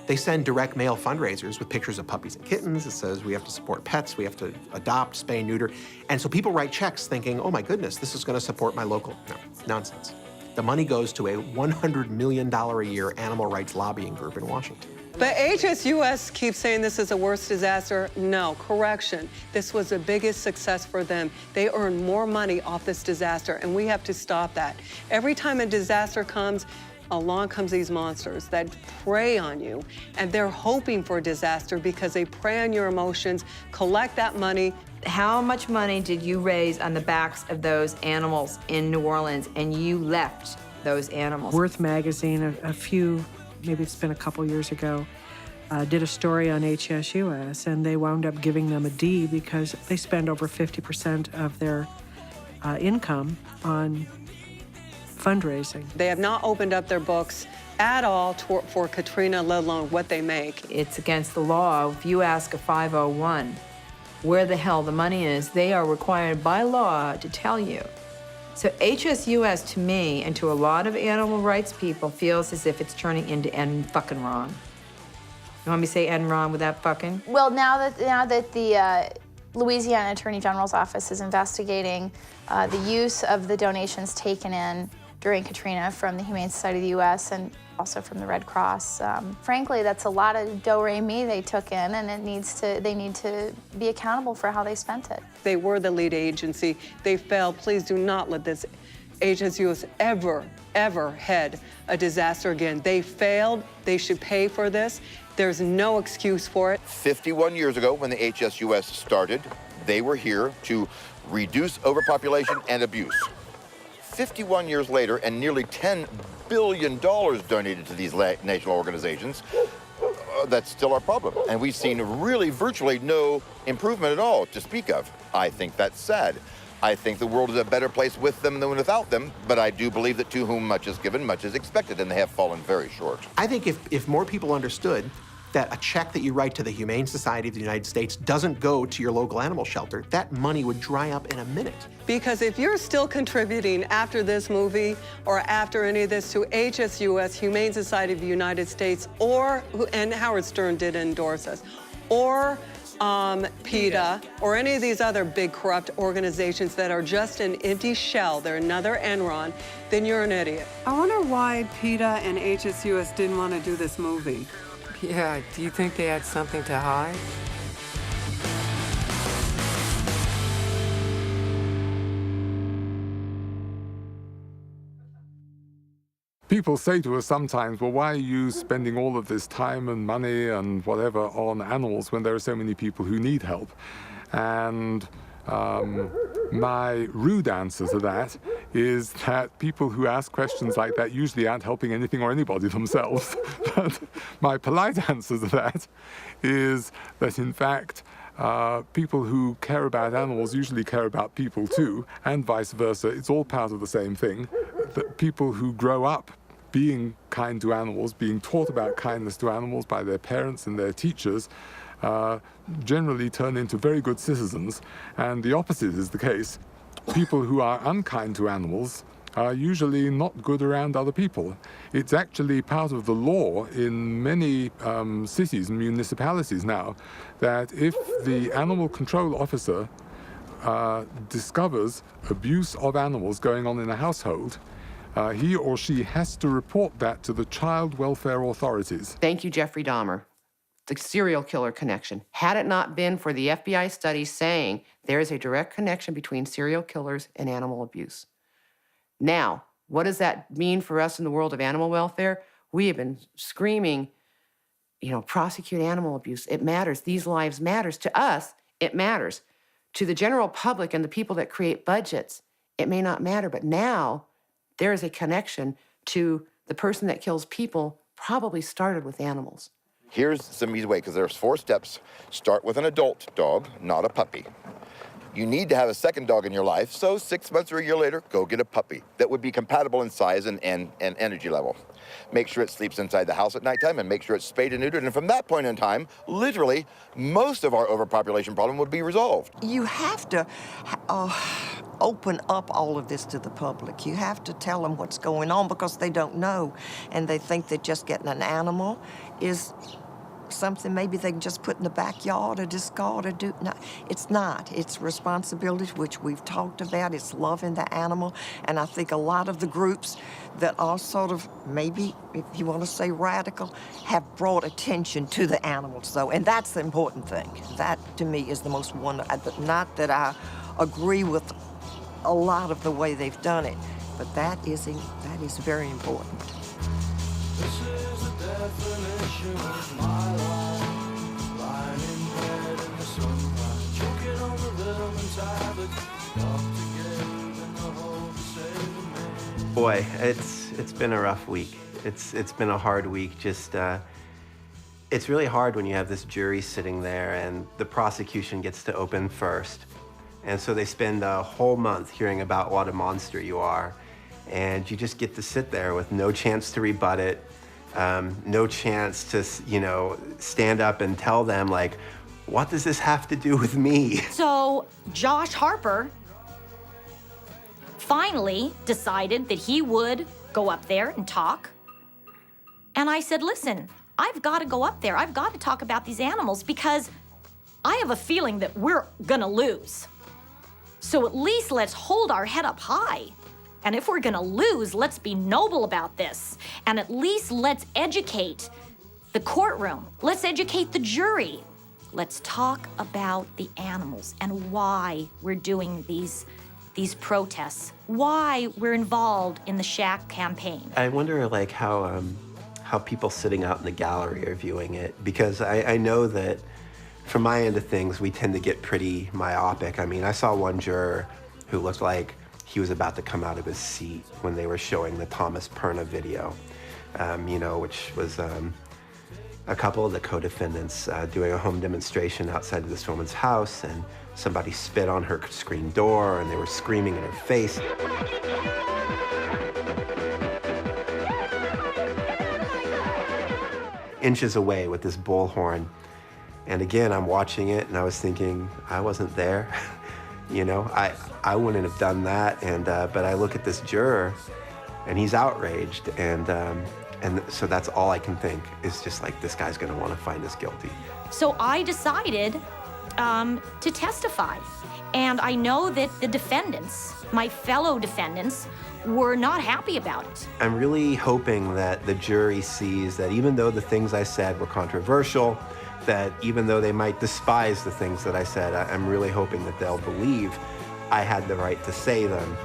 They send direct mail fundraisers with pictures of puppies and kittens. It says we have to support pets, we have to adopt, spay, neuter. And so people write checks thinking, oh my goodness, this is gonna support my local. No, nonsense. The money goes to a $100 million a year animal rights lobbying group in Washington. But HSUS keeps saying this is the worst disaster. No, correction. This was the biggest success for them. They earned more money off this disaster, and we have to stop that. Every time a disaster comes, along comes these monsters that prey on you, and they're hoping for a disaster because they prey on your emotions, collect that money. How much money did you raise on the backs of those animals in New Orleans, and you left those animals? Worth magazine, a few, maybe it's been a couple years ago, did a story on HSUS, and they wound up giving them a D because they spend over 50% of their income on fundraising. They have not opened up their books at all for Katrina, let alone what they make. It's against the law. If you ask a 501 where the hell the money is, they are required by law to tell you. So HSUS, to me, and to a lot of animal rights people, feels as if it's turning into Enron. You want me to say Enron without fucking? Well, now that the Louisiana Attorney General's office is investigating the use of the donations taken in during Katrina from the Humane Society of the U.S. and also from the Red Cross. Frankly, that's a lot of do-re-mi they took in, and they need to be accountable for how they spent it. They were the lead agency. They failed. Please do not let this HSUS ever head a disaster again. They failed. They should pay for this. There's no excuse for it. 51 years ago, when the HSUS started, they were here to reduce overpopulation and abuse. 51 years later, and nearly $10 billion donated to these national organizations, that's still our problem. And we've seen really virtually no improvement at all to speak of. I think that's sad. I think the world is a better place with them than without them, but I do believe that to whom much is given, much is expected, and they have fallen very short. I think if more people understood that a check that you write to the Humane Society of the United States doesn't go to your local animal shelter, that money would dry up in a minute. Because if you're still contributing after this movie or after any of this to HSUS, Humane Society of the United States, and Howard Stern did endorse us, or PETA, or any of these other big corrupt organizations that are just an empty shell, they're another Enron, then you're an idiot. I wonder why PETA and HSUS didn't want to do this movie. Yeah, do you think they had something to hide? People say to us sometimes, well, why are you spending all of this time and money and whatever on animals when there are so many people who need help? And my rude answer to that is that people who ask questions like that usually aren't helping anything or anybody themselves. But my polite answer to that is that, in fact, people who care about animals usually care about people too, and vice versa. It's all part of the same thing. That people who grow up being kind to animals, being taught about kindness to animals by their parents and their teachers, generally turn into very good citizens, and the opposite is the case. People who are unkind to animals are usually not good around other people. It's actually part of the law in many cities and municipalities now that if the animal control officer discovers abuse of animals going on in a household, he or she has to report that to the child welfare authorities. Thank you, Jeffrey Dahmer. The serial killer connection. Had it not been for the FBI study saying there is a direct connection between serial killers and animal abuse. Now, what does that mean for us in the world of animal welfare? We have been screaming, prosecute animal abuse. It matters. These lives matters. To us, it matters. To the general public and the people that create budgets, it may not matter. But now, there is a connection to the person that kills people probably started with animals. Here's some easy way, because there's 4 steps. Start with an adult dog, not a puppy. You need to have a second dog in your life, so 6 months or a year later, go get a puppy that would be compatible in size and energy level. Make sure it sleeps inside the house at nighttime and make sure it's spayed and neutered. And from that point in time, literally, most of our overpopulation problem would be resolved. You have to open up all of this to the public. You have to tell them what's going on because they don't know. And they think they're just getting an animal is something maybe they can just put in the backyard or discard or do. No, it's not. It's responsibility, which we've talked about. It's loving the animal. And I think a lot of the groups that are sort of, maybe, if you want to say radical, have brought attention to the animals, though. And that's the important thing. That, to me, is the most wonderful. Not that I agree with a lot of the way they've done it, but that is very important. This is the definition of my life. Lying in bed in the sunlight, choking on the rhythm and tablets. Doctor gave in the hope to save me. Boy, it's been a rough week. It's been a hard week. Just it's really hard when you have this jury sitting there and the prosecution gets to open first. And so they spend a whole month hearing about what a monster you are. And you just get to sit there with no chance to rebut it, no chance to, stand up and tell them, like, what does this have to do with me? So Josh Harper finally decided that he would go up there and talk. And I said, listen, I've got to go up there. I've got to talk about these animals because I have a feeling that we're gonna lose. So at least let's hold our head up high. And if we're gonna lose, let's be noble about this. And at least let's educate the courtroom. Let's educate the jury. Let's talk about the animals and why we're doing these protests, why we're involved in the Shack campaign. I wonder, like, how people sitting out in the gallery are viewing it, because I know that from my end of things, we tend to get pretty myopic. I mean, I saw one juror who looked like he was about to come out of his seat when they were showing the Thomas Perna video, which was a couple of the co-defendants doing a home demonstration outside of this woman's house, and somebody spit on her screen door, and they were screaming in her face. Inches away with this bullhorn. And again, I'm watching it, and I was thinking, I wasn't there. I wouldn't have done that. And but I look at this juror, and he's outraged, and so that's all I can think is just like, this guy's gonna want to find us guilty. So I decided to testify, and I know that the defendants, my fellow defendants, were not happy about it. I'm really hoping that the jury sees that even though the things I said were controversial, that even though they might despise the things that I said, I'm really hoping that they'll believe I had the right to say them.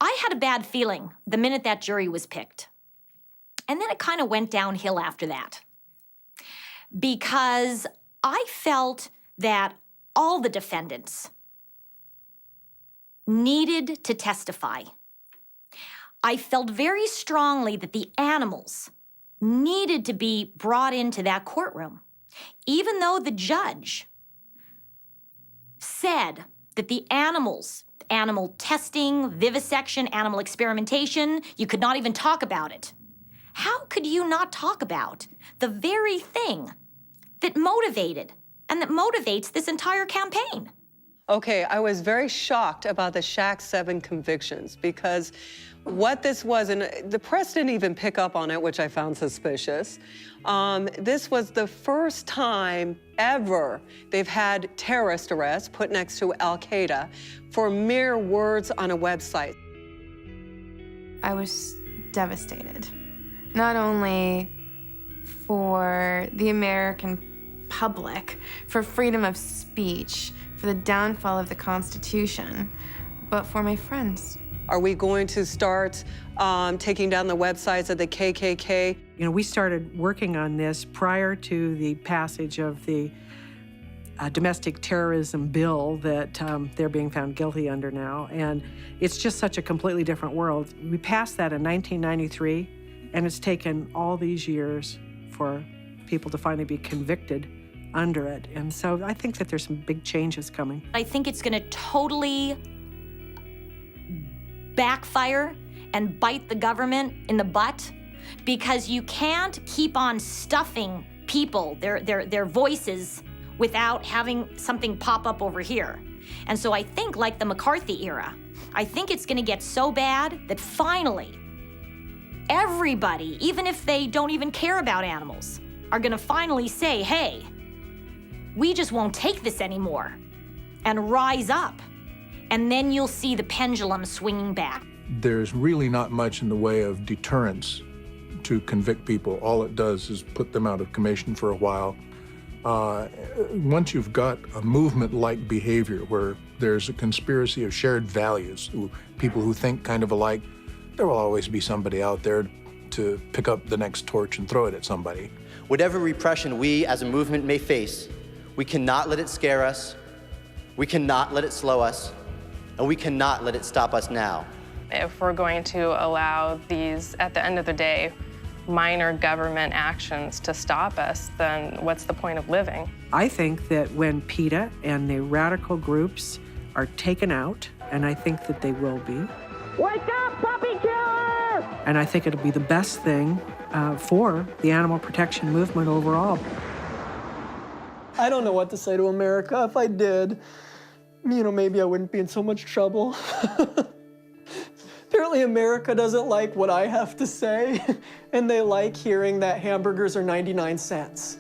I had a bad feeling the minute that jury was picked. And then it kind of went downhill after that. Because I felt that all the defendants needed to testify. I felt very strongly that the animals needed to be brought into that courtroom, even though the judge said that the animals, animal testing, vivisection, animal experimentation, you could not even talk about it. How could you not talk about the very thing that motivated and that motivates this entire campaign? Okay, I was very shocked about the Shack 7 convictions because what this was, and the press didn't even pick up on it, which I found suspicious. This was the first time ever they've had terrorist arrests put next to Al-Qaeda for mere words on a website. I was devastated. Not only for the American public, for freedom of speech, for the downfall of the Constitution, but for my friends. Are we going to start taking down the websites of the KKK? You know, we started working on this prior to the passage of the domestic terrorism bill that they're being found guilty under now. And it's just such a completely different world. We passed that in 1993, and it's taken all these years for people to finally be convicted under it. And so I think that there's some big changes coming. I think it's going to totally backfire and bite the government in the butt, because you can't keep on stuffing people, their voices, without having something pop up over here. And so I think, like the McCarthy era, I think it's going to get so bad that finally everybody, even if they don't even care about animals, are going to finally say, hey, we just won't take this anymore, and rise up. And then you'll see the pendulum swinging back. There's really not much in the way of deterrence to convict people. All it does is put them out of commission for a while. Once you've got a movement-like behavior where there's a conspiracy of shared values, people who think kind of alike, there will always be somebody out there to pick up the next torch and throw it at somebody. Whatever repression we as a movement may face, we cannot let it scare us, we cannot let it slow us, and we cannot let it stop us now. If we're going to allow these, at the end of the day, minor government actions to stop us, then what's the point of living? I think that when PETA and the radical groups are taken out, and I think that they will be, Wake up, puppy killer! and I think it'll be the best thing for the animal protection movement overall. I don't know what to say to America. If I did, maybe I wouldn't be in so much trouble. Apparently America doesn't like what I have to say, and they like hearing that hamburgers are 99 cents.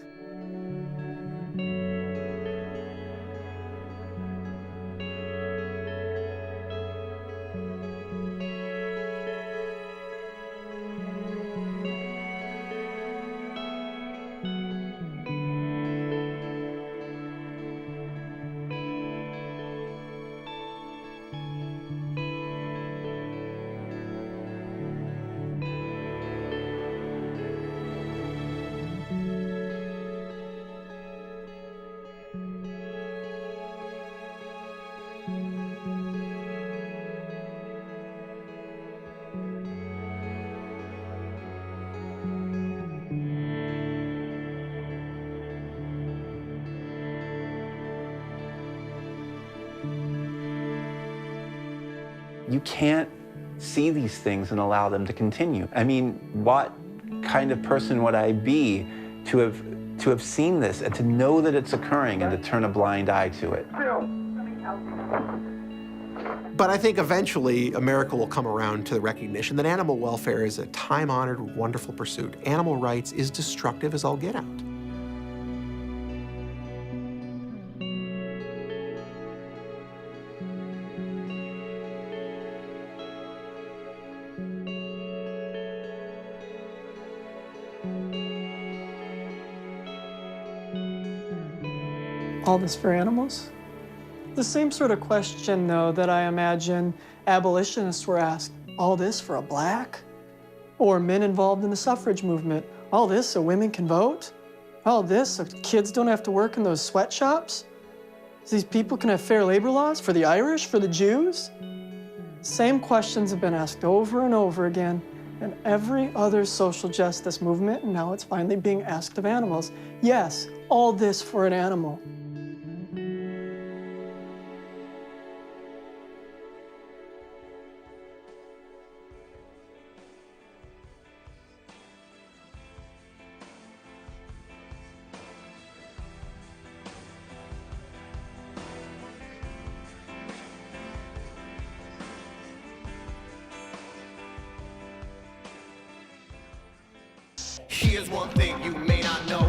You can't see these things and allow them to continue. I mean, what kind of person would I be to have seen this and to know that it's occurring and to turn a blind eye to it? But I think eventually America will come around to the recognition that animal welfare is a time-honored, wonderful pursuit. Animal rights is destructive as all get out. All this for animals? The same sort of question, though, that I imagine abolitionists were asked. All this for a black? Or men involved in the suffrage movement. All this so women can vote? All this so kids don't have to work in those sweatshops? So these people can have fair labor laws for the Irish, for the Jews? Same questions have been asked over and over again in every other social justice movement, and now it's finally being asked of animals. Yes, all this for an animal. Here's one thing you may not know.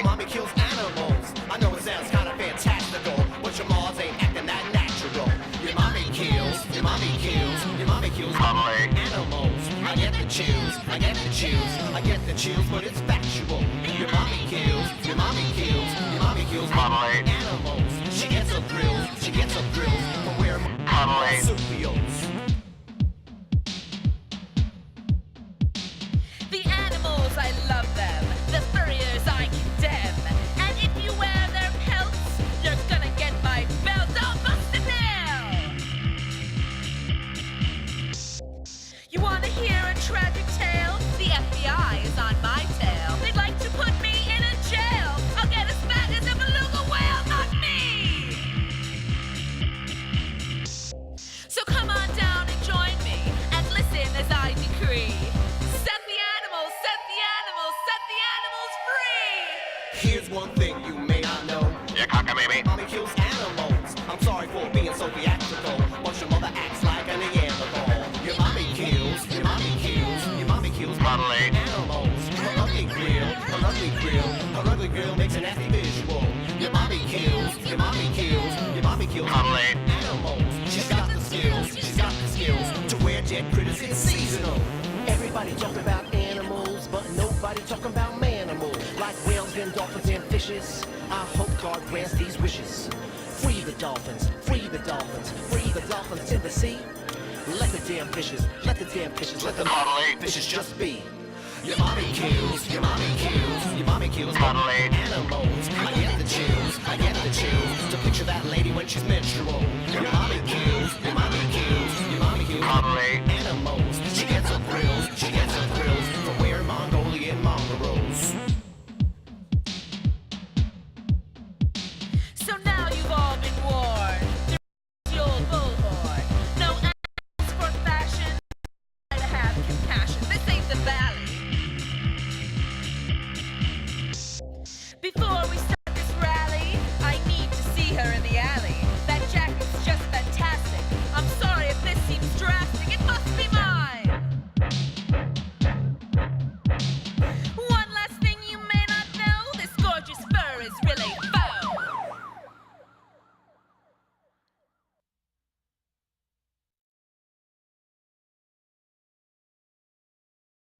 Mommy kills animals. I know it sounds kind of fantastical, but your maws ain't acting that natural. Your mommy kills, your mommy kills, your mommy kills animals. I get the chills, I get the chills, I get the chills, but it's factual. kills animals. She gets her thrills, she gets her thrills from where marsupials. The animals, I love them. The furriers, I condemn. And if you wear their pelts, you're gonna get my belt. Don't bust it now! You wanna hear a tragic tale? The FBI is on my tail. They'd like to put me in a jail. I'll get as fat as a beluga whale, not me! So come on down and join me, and listen as I decree. Set the animals, set the animals, set the animals free! Here's one thing you may not know. Yeah, cockamamie. Mommy kills animals. I'm sorry for being so theatrical, but your mother acts like a Neanderthal. Your mommy kills, your mommy kills, your mommy kills animals. Her ugly grill makes a nasty visual. Your mommy kills, your mommy kills, your mommy kills animals. She's got the skills to wear dead critters. It's seasonal. Everybody talking about animals, but nobody talking about manimal. Like whales and dolphins and fishes, I hope God grants these wishes. Free the dolphins, free the dolphins, free the dolphins in the sea. Let the damn fishes, let the fishes just be. Your mommy kills, your mommy kills, your mommy kills animals.